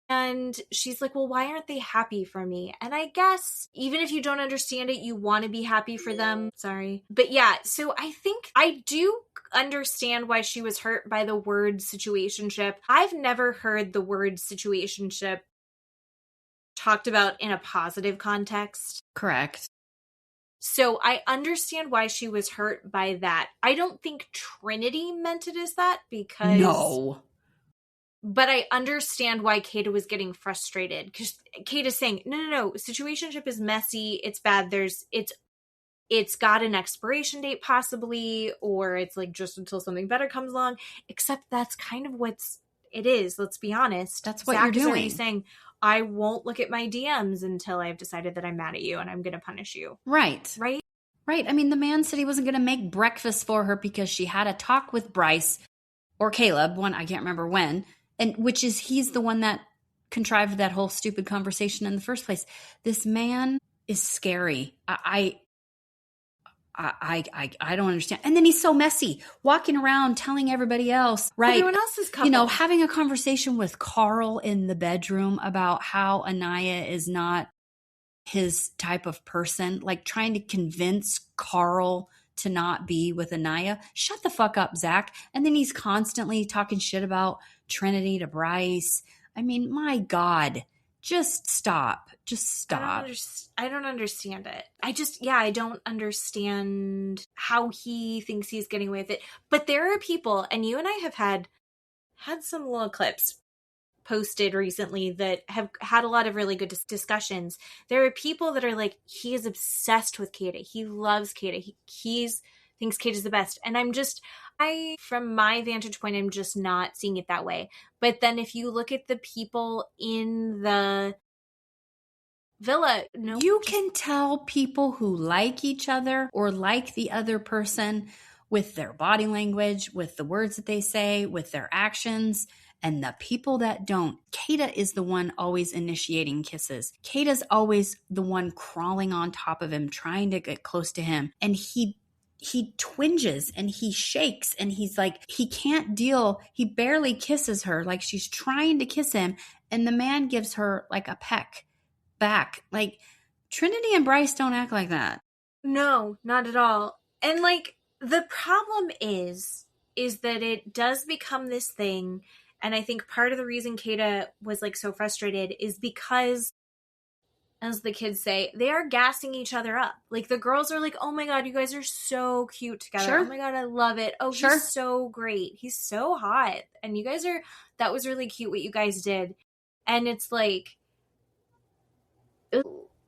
And she's like, well, why aren't they happy for me? And I guess even if you don't understand it, you want to be happy for them. Sorry. But yeah, so I think I do understand why she was hurt by the word situationship. I've never heard the word situationship talked about in a positive context. Correct. So I understand why she was hurt by that. I don't think Trinity meant it as that, because... No. But I understand why Kayda was getting frustrated, because Kayda's saying, no, situationship is messy, it's bad, it's got an expiration date possibly, or it's like just until something better comes along, except that's kind of it is, let's be honest. That's what Zach you're doing. Is already saying, I won't look at my DMs until I've decided that I'm mad at you and I'm going to punish you. Right. Right? Right. I mean, the man said he wasn't going to make breakfast for her because she had a talk with Bryce or Caleb, I can't remember when, and he's the one that contrived that whole stupid conversation in the first place. This man is scary. I don't understand. And then he's so messy, walking around telling everybody else, right? Everyone else's couple. Having a conversation with Carl in the bedroom about how Anaya is not his type of person, like trying to convince Carl to not be with Anaya. Shut the fuck up, Zach. And then he's constantly talking shit about Trinity to Bryce. I mean, my God, just stop. Just stop. I don't understand it. I don't understand how he thinks he's getting away with it. But there are people, and you and I have had some little clips posted recently that have had a lot of really good discussions. There are people that are like, he is obsessed with Kayda. He loves Kayda. He thinks Kayda's the best. And from my vantage point, I'm just not seeing it that way. But then if you look at the people in the villa, you can tell people who like each other or like the other person with their body language, with the words that they say, with their actions. And the people that don't, Kayda is the one always initiating kisses. Kayda's always the one crawling on top of him, trying to get close to him. And he twinges and he shakes and he's like, he can't deal. He barely kisses her, like she's trying to kiss him. And the man gives her like a peck back. Like, Trinity and Bryce don't act like that. No, not at all. And like, the problem is that it does become this thing. And I think part of the reason Kayda was like so frustrated is because, as the kids say, they are gassing each other up. Like, the girls are like, oh my God, you guys are so cute together. Sure. Oh my God, I love it. Oh, sure. He's so great. He's so hot. And you guys that was really cute what you guys did. And it's like,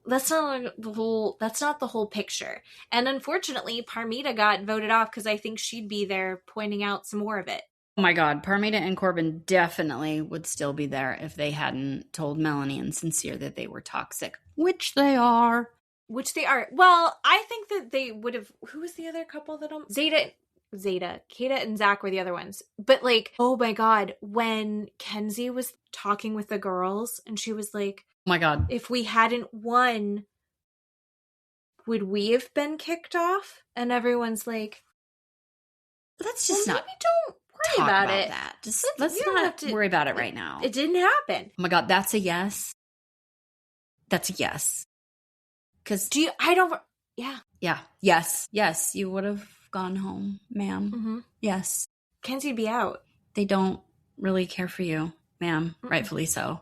that's not the whole picture. And unfortunately, Parmida got voted off because I think she'd be there pointing out some more of it. Oh my God, Parmida and Corbin definitely would still be there if they hadn't told Melanie and Sincere that they were toxic, which they are. Well, I think that they would have. Who was the other couple that Zeta, Kayda and Zach were the other ones. But like, oh my God, when Kenzie was talking with the girls and she was like, oh my God, if we hadn't won, would we have been kicked off? And everyone's like, let's just not don't worry about it. That. Just let's not worry about it right now. It didn't happen. Oh my God, that's a yes. That's a yes. Because yeah. Yes, you would have gone home, ma'am. Mm-hmm. Yes. Kenzie'd be out. They don't really care for you, ma'am. Mm-mm. Rightfully so.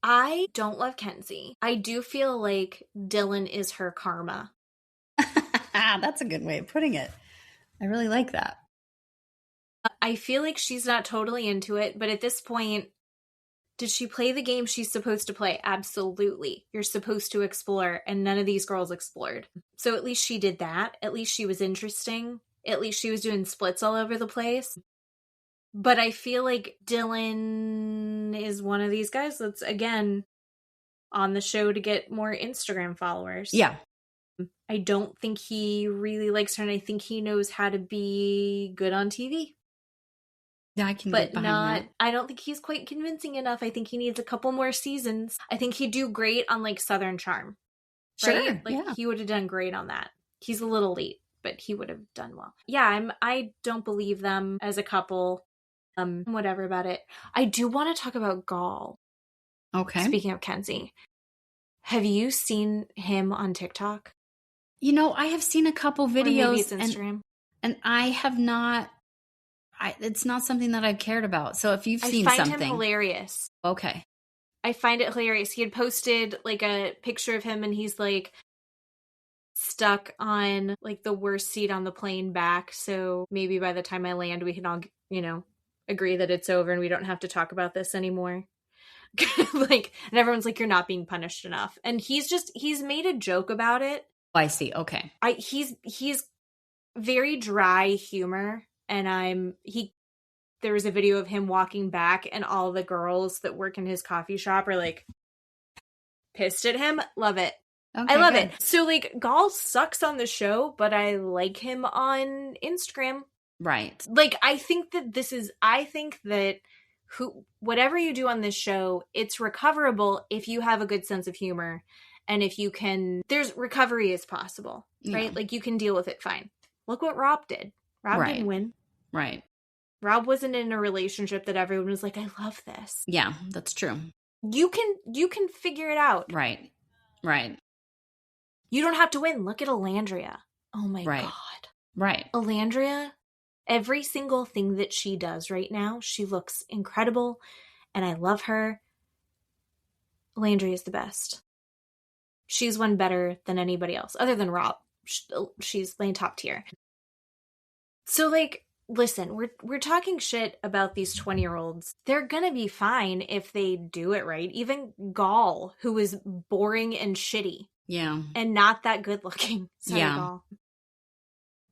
I don't love Kenzie. I do feel like Dylan is her karma. That's a good way of putting it. I really like that. I feel like she's not totally into it, but at this point, did she play the game she's supposed to play? Absolutely. You're supposed to explore, and none of these girls explored. So at least she did that. At least she was interesting. At least she was doing splits all over the place. But I feel like Dylan is one of these guys that's, again, on the show to get more Instagram followers. Yeah. I don't think he really likes her, and I think he knows how to be good on TV. Yeah, I can but get behind that. I don't think he's quite convincing enough. I think he needs a couple more seasons. I think he'd do great on like Southern Charm. Sure, right? Like yeah. he would have done great on that. He's a little late, but he would have done well. Yeah, I don't believe them as a couple. Whatever about it. I do want to talk about Gall. Okay. Speaking of Kenzie, have you seen him on TikTok? You know, I have seen a couple videos. Or maybe it's Instagram. And I have not. It's not something that I've cared about. So if you've seen something, I find him hilarious. Okay. I find it hilarious. He had posted like a picture of him, and he's like stuck on like the worst seat on the plane back. So maybe by the time I land, we can all, agree that it's over and we don't have to talk about this anymore. Like, and everyone's like, you're not being punished enough. And he's made a joke about it. I see. Okay. He's very dry humor, and there was a video of him walking back, and all the girls that work in his coffee shop are like pissed at him. Love it. Okay, I love it. So like Gall sucks on the show, but I like him on Instagram. Right. Like I think that whatever you do on this show, it's recoverable if you have a good sense of humor, and if you can, there's recovery is possible, right? Yeah. Like you can deal with it fine. Look what Rob did. Rob didn't win. Right. Rob wasn't in a relationship that everyone was like, I love this. Yeah, that's true. You can figure it out. Right. You don't have to win. Look at Alandria. Oh my God. Right. Alandria, every single thing that she does right now, she looks incredible, and I love her. Alandria is the best. She's won better than anybody else, other than Rob. She's laying top tier. So like, listen, we're talking shit about these 20-year-olds. They're gonna be fine if they do it right. Even Gall, who is boring and shitty. Yeah. And not that good looking. Sorry, Gall.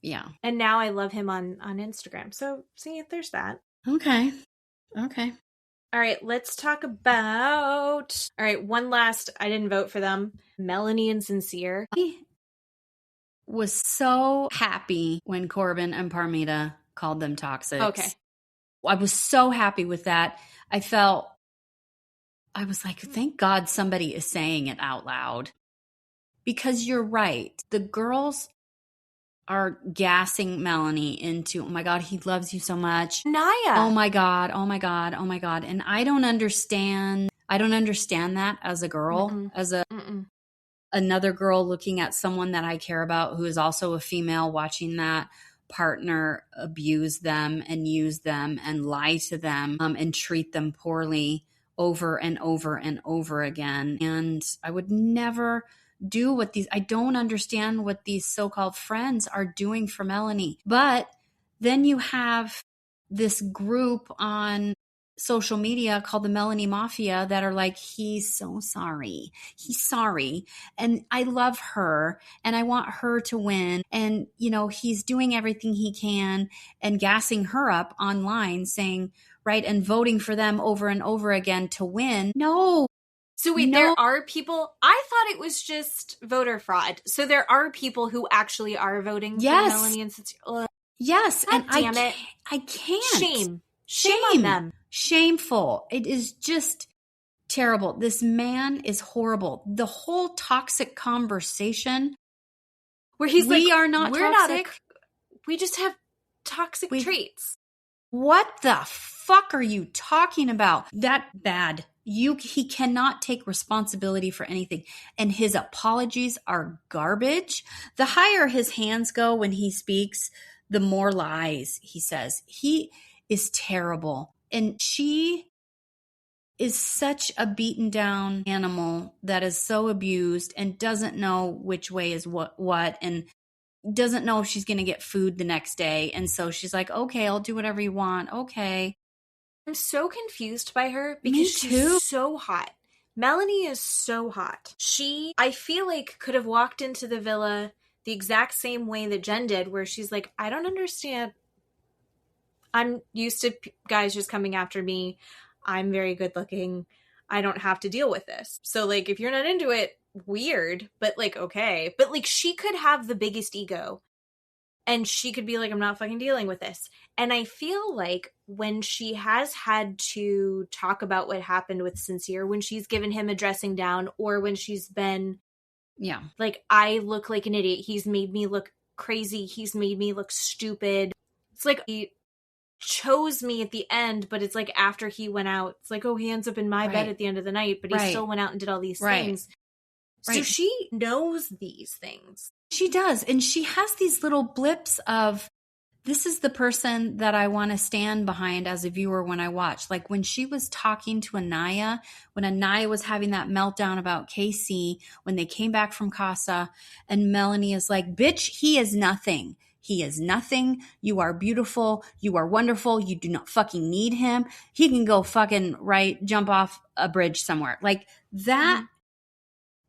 Yeah. And now I love him on Instagram. So see if there's that. Okay. All right, let's talk about... All right, one last, I didn't vote for them. Melanie and Sincere. I was so happy when Corbin and Parmida called them toxics. Okay. I was so happy with that. I was like, thank God somebody is saying it out loud. Because you're right. The girls are gassing Melanie into, oh my God, he loves you so much. Naya. Oh my God. And I don't understand that as a girl, another girl looking at someone that I care about who is also a female, watching that partner abuse them and use them and lie to them and treat them poorly over and over and over again. And I would never do I don't understand what these so-called friends are doing for Melanie. But then you have this group on social media called the Melanie Mafia that are like, he's so sorry. He's sorry. And I love her and I want her to win. And, he's doing everything he can and gassing her up online saying, right, and voting for them over and over again to win. No. So wait, there are people, I thought it was just voter fraud. So there are people who actually are voting for Melanie and Sincere. Yes. God damn it. I can't. Shame on them. Shameful. It is just terrible. This man is horrible. The whole toxic conversation where he's we are not toxic. We just have toxic traits. What the fuck are you talking about? That bad. He cannot take responsibility for anything. And his apologies are garbage. The higher his hands go when he speaks, the more lies he says. He is terrible. And she is such a beaten down animal that is so abused and doesn't know which way is what and doesn't know if she's going to get food the next day. And so she's like, okay, I'll do whatever you want. Okay. I'm so confused by her because she's so hot. Melanie is so hot. I feel like, could have walked into the villa the exact same way that Jen did, where she's like, I don't understand. I'm used to guys just coming after me. I'm very good looking. I don't have to deal with this. So like, if you're not into it, weird, but like, okay. But like, she could have the biggest ego And she could be like, I'm not fucking dealing with this. And I feel like when she has had to talk about what happened with Sincere, when she's given him a dressing down, or when she's been like, I look like an idiot. He's made me look crazy. He's made me look stupid. It's like he chose me at the end, but it's like after he went out, it's like, oh, he ends up in my bed at the end of the night, but he still went out and did all these things. So she knows these things. She does. And she has these little blips of, this is the person that I want to stand behind as a viewer when I watch. Like when she was talking to Anaya, when Anaya was having that meltdown about Casey, when they came back from Casa, and Melanie is like, bitch, he is nothing. He is nothing. You are beautiful. You are wonderful. You do not fucking need him. He can go fucking jump off a bridge somewhere. Like that,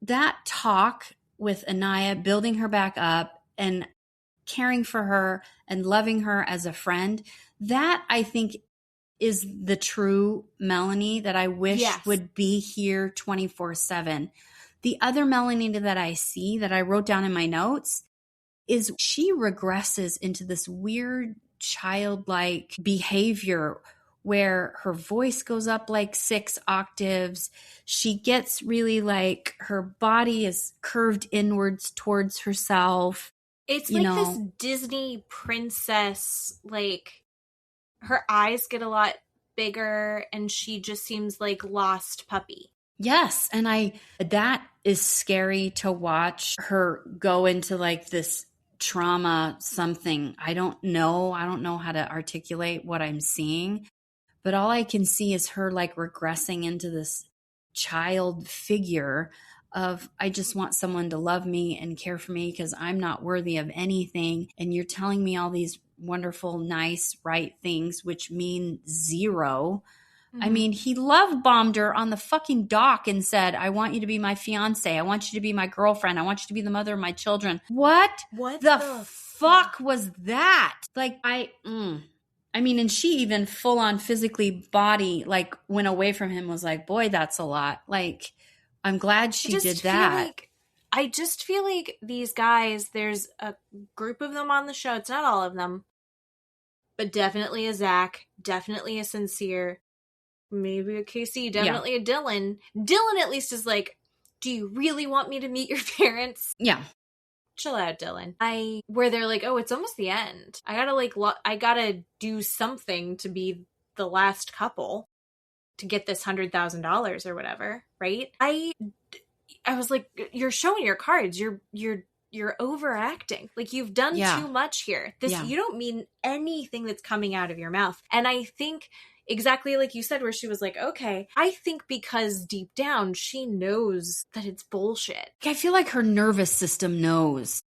that talk with Anaya, building her back up and caring for her and loving her as a friend, that I think is the true Melanie that I wish would be here 24/7. The other Melanie that I see, that I wrote down in my notes, is she regresses into this weird childlike behavior where her voice goes up like 6 octaves. She gets really like, her body is curved inwards towards herself. It's like this Disney princess, like her eyes get a lot bigger and she just seems like lost puppy. Yes. And that is scary to watch her go into like this trauma something. I don't know how to articulate what I'm seeing, but all I can see is her like regressing into this child figure of, I just want someone to love me and care for me because I'm not worthy of anything. And you're telling me all these wonderful, nice, right things, which mean zero. I mean, he love bombed her on the fucking dock and said, I want you to be my fiance. I want you to be my girlfriend. I want you to be the mother of my children. What the fuck was that? Like, I mean, and she even full on physically like went away from him, was like, boy, that's a lot. Like, I'm glad she did that. I just feel like these guys, there's a group of them on the show. It's not all of them, but definitely a Zach, definitely a Sincere, maybe a Casey, definitely a Dylan. Dylan at least is like, do you really want me to meet your parents? Yeah. Chill out, Dylan. Where they're like, oh, it's almost the end. I gotta do something to be the last couple to get this $100,000 or whatever, right? I was like, you're showing your cards. You're overacting. Like, you've done too much here. You don't mean anything that's coming out of your mouth. And I think exactly like you said, where she was like, okay, I think because deep down she knows that it's bullshit. I feel like her nervous system knows.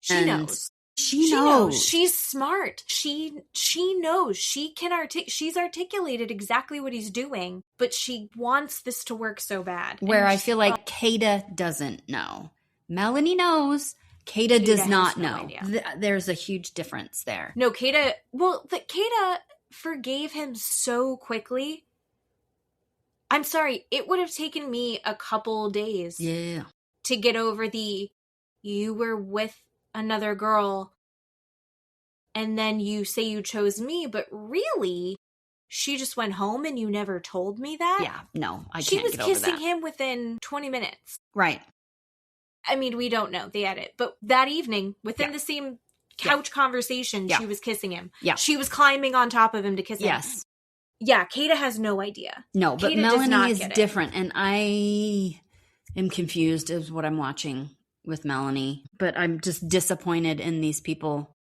She knows. She knows. She's smart. She knows. She's articulated exactly what he's doing, but she wants this to work so bad. Where I feel like Kayda doesn't know. Melanie knows. Kayda does not know. There's a huge difference there. No, Kayda forgave him so quickly. I'm sorry, it would have taken me a couple days to get over you were with another girl and then you say you chose me, but really she just went home and you never told me that? Yeah, no, I can't get over that. She was kissing him within 20 minutes. Right. I mean, we don't know, they edit, but that evening, within the same couch conversation, she was kissing him. Yeah. She was climbing on top of him to kiss him. Yes. Yeah, Kayda has no idea. No, but Kayda Melanie is different, and I am confused as what I'm watching with Melanie, but I'm just disappointed in these people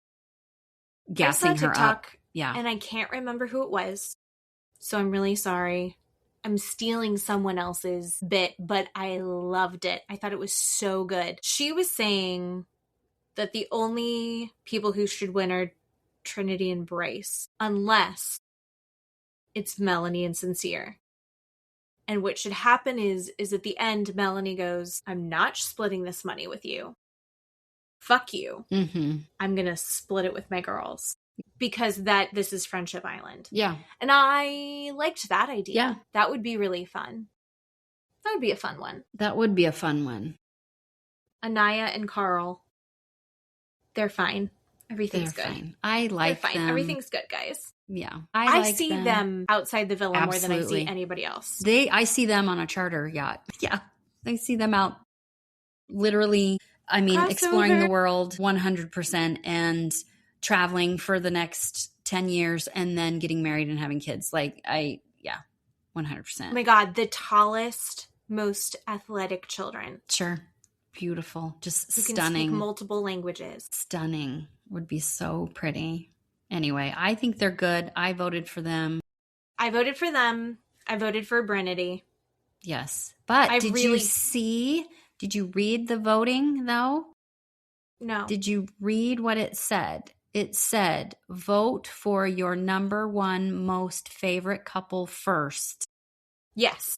gassing her up. Yeah. And I can't remember who it was, so I'm really sorry. I'm stealing someone else's bit, but I loved it. I thought it was so good. She was saying that the only people who should win are Trinity and Bryce, unless it's Melanie and Sincere. And what should happen is at the end, Melanie goes, I'm not splitting this money with you. Fuck you. Mm-hmm. I'm going to split it with my girls. Because this is Friendship Island. Yeah. And I liked that idea. Yeah. That would be really fun. That would be a fun one. That would be a fun one. Anaya and Carl, they're fine. Everything's good. Fine. I like They're fine. them. Everything's good, guys. Yeah. I like see them outside the villa more than I Absolutely. see anybody else. I see them on a charter yacht. Yeah. I see them out literally, exploring the world 100% and traveling for the next 10 years and then getting married and having kids. 100%. Oh my God, the tallest, most athletic children. Sure. Beautiful. Just who stunning. Can speak multiple languages. Stunning. Would be so pretty. Anyway, I think they're good. I voted for them. I voted for them. I voted for Brenity. Yes. But did you read the voting though? No. Did you read what it said? It said, vote for your number one most favorite couple first. Yes.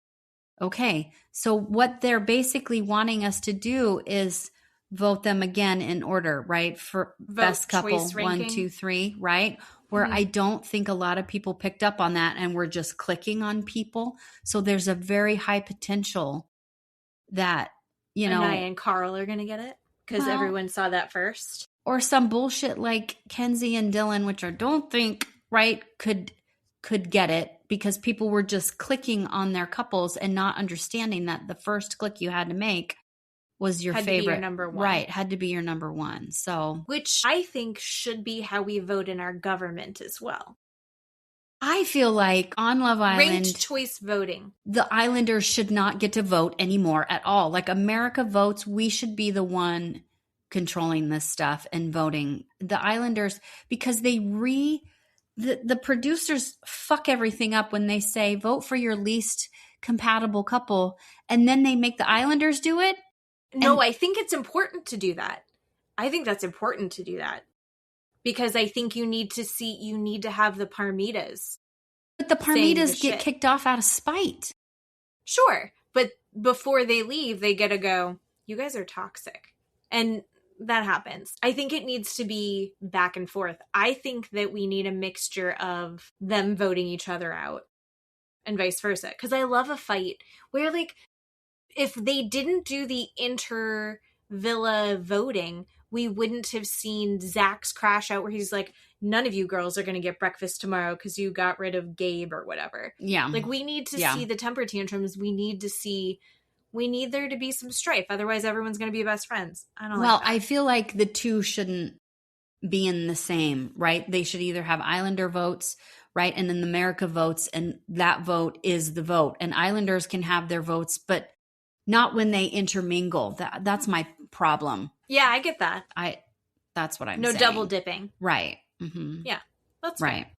Okay. So what they're basically wanting us to do is vote them again in order, right? For best couple, 1, 2, 3, right? Where I don't think a lot of people picked up on that and we're just clicking on people. So there's a very high potential that, Anaya and Carl are going to get it because everyone saw that first. Or some bullshit like Kenzie and Dylan, which I don't think, right, could get it because people were just clicking on their couples and not understanding that the first click you had to make was your favorite. To be your number one. Right, had to be your number one. So, which I think should be how we vote in our government as well. I feel like on Love Island, ranked choice voting, the Islanders should not get to vote anymore at all. Like America votes, we should be the one controlling this stuff and voting. The Islanders, because the producers fuck everything up when they say vote for your least compatible couple, and then they make the Islanders do it. No, I think it's important to do that. I think that's important to do that. Because I think you need to have the Parmidas. But the Parmidas get kicked off out of spite. Sure. But before they leave, they get to go, you guys are toxic. And that happens. I think it needs to be back and forth. I think that we need a mixture of them voting each other out and vice versa. Because I love a fight where, like, if they didn't do the inter-villa voting, we wouldn't have seen Zach's crash out where he's like, none of you girls are going to get breakfast tomorrow because you got rid of Gabe or whatever. Yeah. Like, we need to see the temper tantrums. We need there to be some strife. Otherwise, everyone's going to be best friends. I feel like the two shouldn't be in the same, right? They should either have Islander votes, right? And then the America votes, and that vote is the vote. And Islanders can have their votes, but not when they intermingle. That's my problem. Yeah, I get that. That's what I'm saying. No double dipping. Right. Mm-hmm. Yeah, that's right. Fine.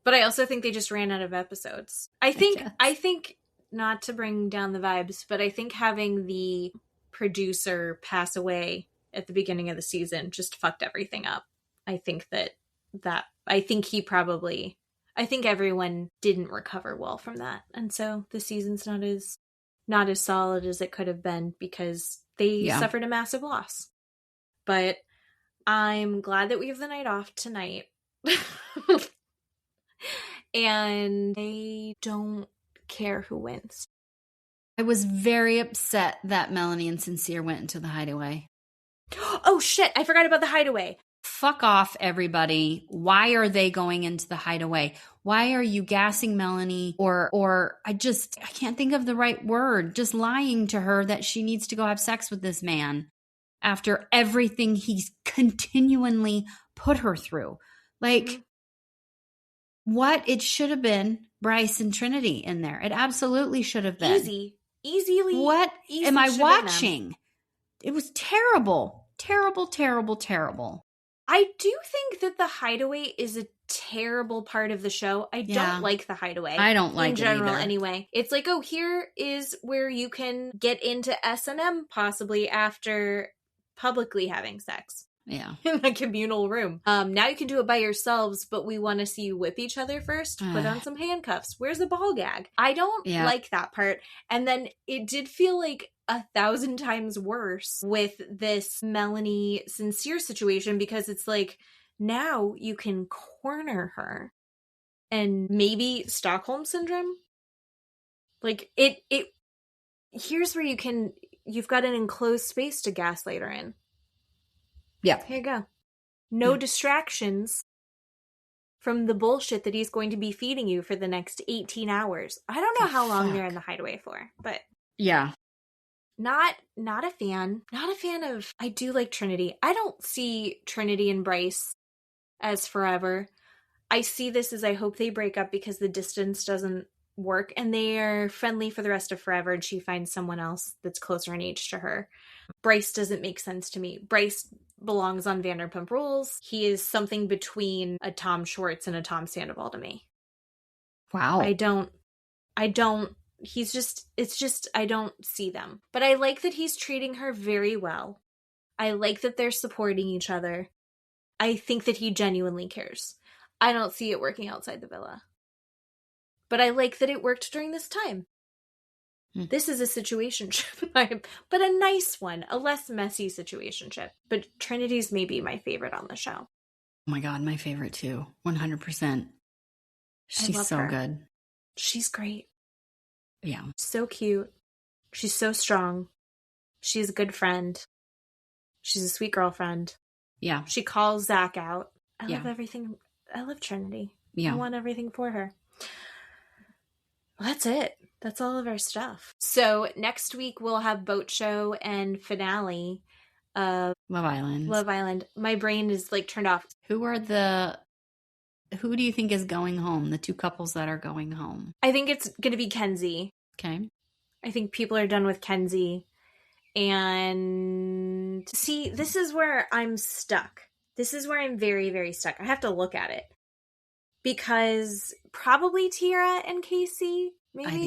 But I also think they just ran out of episodes. I think not to bring down the vibes, but I think having the producer pass away at the beginning of the season just fucked everything up. I think I think everyone didn't recover well from that. And so the season's not as solid as it could have been because they suffered a massive loss. But I'm glad that we have the night off tonight. And I don't care who wins. I was very upset that Melanie and Sincere went into the Hideaway. Oh shit, I forgot about the Hideaway. Fuck off, everybody. Why are they going into the Hideaway? Why are you gassing Melanie or I can't think of the right word, just lying to her that she needs to go have sex with this man after everything he's continually put her through. Like, what? It should have been Bryce and Trinity in there. It absolutely should have been. Easily. What am I watching? It was terrible. Terrible, terrible, terrible. I do think that the Hideaway is a terrible part of the show. I don't like the Hideaway. I don't like it in general either. Anyway. It's like, oh, here is where you can get into S&M possibly after publicly having sex. Yeah. In a communal room. Now you can do it by yourselves, but we want to see you whip each other first. Put on some handcuffs. Where's the ball gag? I don't like that part. And then it did feel like 1,000 times worse with this Melanie Sincere situation because it's like, now you can corner her and maybe Stockholm syndrome. Like it here's where you've got an enclosed space to gaslight her in. Yeah. Here you go. No distractions from the bullshit that he's going to be feeding you for the next 18 hours. I don't know how long they're in the Hideaway for, but yeah. Not a fan. Not a fan of... I do like Trinity. I don't see Trinity and Bryce as forever. I see this as I hope they break up because the distance doesn't work and they are friendly for the rest of forever and she finds someone else that's closer in age to her. Bryce doesn't make sense to me. Bryce belongs on Vanderpump Rules. He is something between a Tom Schwartz and a Tom Sandoval to me. Wow. I don't I don't see them. But I like that he's treating her very well. I like that they're supporting each other. I think that he genuinely cares. I don't see it working outside the villa. But I like that it worked during this time. This is a situationship, but a nice one, a less messy situationship. But Trinity's maybe my favorite on the show. Oh my God, my favorite too. 100%. She's so good. She's great. Yeah. So cute. She's so strong. She's a good friend. She's a sweet girlfriend. Yeah. She calls Zach out. I love everything. I love Trinity. Yeah. I want everything for her. Well, that's it. That's all of our stuff. So next week we'll have boat show and finale of Love Island. Love Island. My brain is like turned off. Who do you think is going home? The two couples that are going home. I think it's going to be Kenzie. Okay. I think people are done with Kenzie. And see, this is where I'm stuck. This is where I'm very, very stuck. I have to look at it. Because probably Tiara and Casey, maybe? I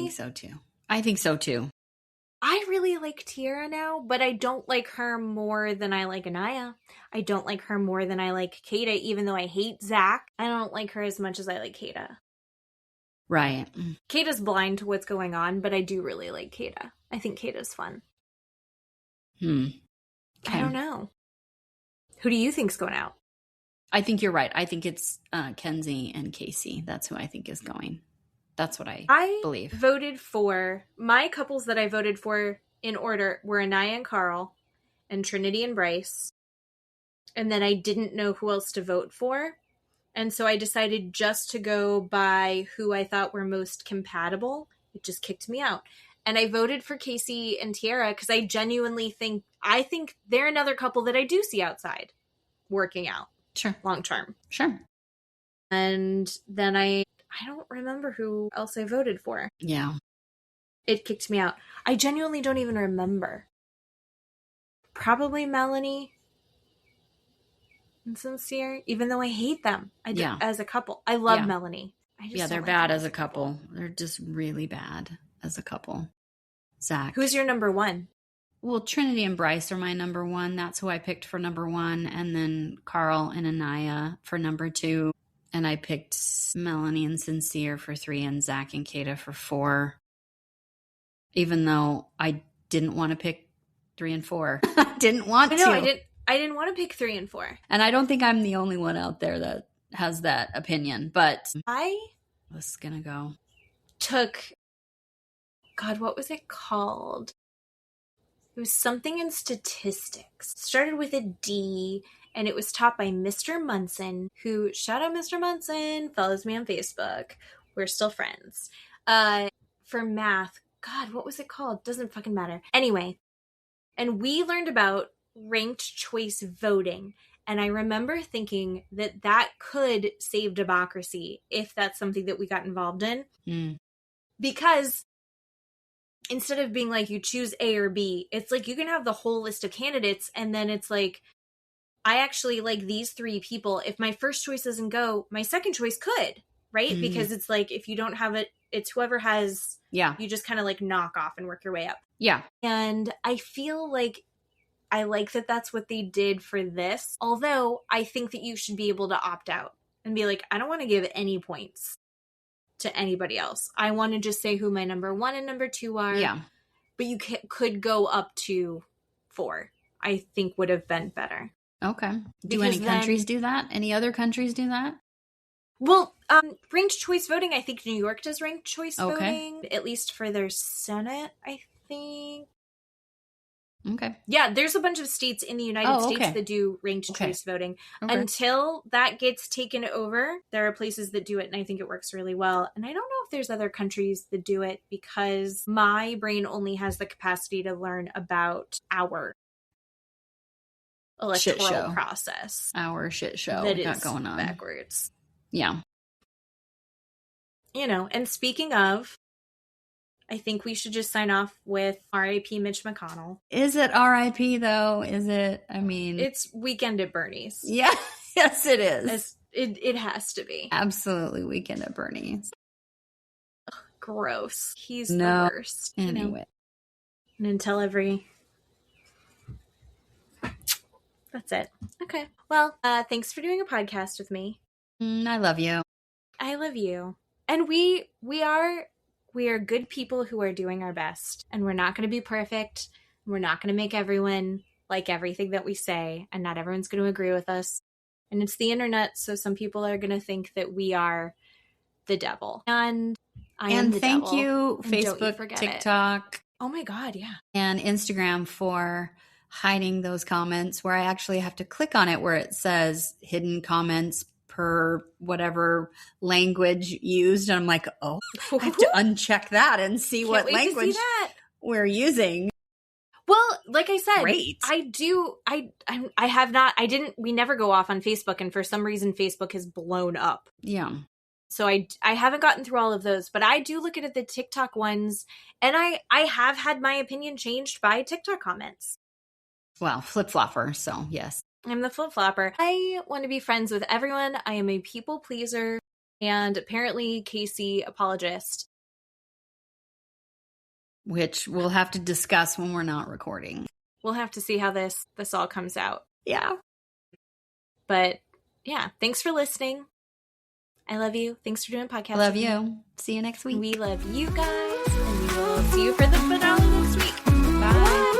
think so too. I really like Tiara now, but I don't like her more than I like Anaya. I don't like her more than I like Kayda, even though I hate Zach. I don't like her as much as I like Kayda. Right. Kayda's blind to what's going on, but I do really like Kayda. I think Kayda's fun. Okay. I don't know. Who do you think's going out? I think you're right. I think it's Kenzie and Casey. That's who I think is going. That's what I believe. Voted for... My couples that I voted for in order were Anaya and Carl and Trinity and Bryce. And then I didn't know who else to vote for. And so I decided just to go by who I thought were most compatible. It just kicked me out. And I voted for Casey and Tiara because I genuinely think they're another couple that I do see outside working out. Sure. Long term. Sure. And then I don't remember who else I voted for. Yeah. It kicked me out. I genuinely don't even remember. Probably Melanie and Sincere, even though I hate them as a couple. I love Melanie. They're bad as a couple. They're just really bad as a couple. Zach. Who's your number one? Well, Trinity and Bryce are my number one. That's who I picked for number one. And then Carl and Anaya for number two. And I picked Melanie and Sincere for 3 and Zach and Kayda for 4. Even though I didn't want to pick 3 and 4. I didn't want to. I didn't want to pick 3 and 4. And I don't think I'm the only one out there that has that opinion. But I was going to go. God, what was it called? It was something in statistics. It started with a D, and it was taught by Mr. Munson, who, shout out Mr. Munson, follows me on Facebook. We're still friends. For math, God, what was it called? Doesn't fucking matter. Anyway, and we learned about ranked choice voting, and I remember thinking that could save democracy if that's something that we got involved in. Because instead of being like you choose A or B, it's like you can have the whole list of candidates, and then it's like, I actually like these 3 people. If my first choice doesn't go, my second choice could, right? Because it's like, if you don't have it, it's whoever has, you just kind of like knock off and work your way up. Yeah. And I feel like I like that that's what they did for this. Although I think that you should be able to opt out and be like, I don't want to give any points to anybody else. I want to just say who my number 1 and number 2 are. Yeah. But you could go up to 4. I think would have been better. Okay. Do any countries do that? Any other countries do that? Well, ranked choice voting, I think New York does ranked choice voting, at least for their Senate, I think. Okay. Yeah, there's a bunch of states in the United States that do ranked choice voting. Okay. Until that gets taken over, there are places that do it, and I think it works really well. And I don't know if there's other countries that do it, because my brain only has the capacity to learn about our electoral process. Our shit show that we got is going on backwards. Yeah. You know, and speaking of, I think we should just sign off with R.I.P. Mitch McConnell. Is it R.I.P. though? Is it? I mean, it's Weekend at Bernie's. Yeah. Yes, it is. It has to be. Absolutely Weekend at Bernie's. Ugh, gross. He's the worst. Anyway. You know? And until that's it. Okay. Well, thanks for doing a podcast with me. I love you. I love you. And we are good people who are doing our best, and we're not going to be perfect. We're not going to make everyone like everything that we say, and not everyone's going to agree with us. And it's the internet, so some people are going to think that we are the devil. And I am the devil. And thank you, Facebook, TikTok. Oh my God, yeah. And Instagram for hiding those comments, where I actually have to click on it where it says hidden comments per whatever language used. And I'm like, oh, I have to uncheck that and see what language we're using. Well, like I said, Great. We never go off on Facebook, and for some reason Facebook has blown up. Yeah. So I haven't gotten through all of those, but I do look at the TikTok ones, and I have had my opinion changed by TikTok comments. Well, flip-flopper, so yes. I'm the flip-flopper. I want to be friends with everyone. I am a people pleaser, and apparently Casey apologist. Which we'll have to discuss when we're not recording. We'll have to see how this all comes out. Yeah. But yeah, thanks for listening. I love you. Thanks for doing a podcast. Love you. See you next week. We love you guys, and we will see you for the finale next week. Bye.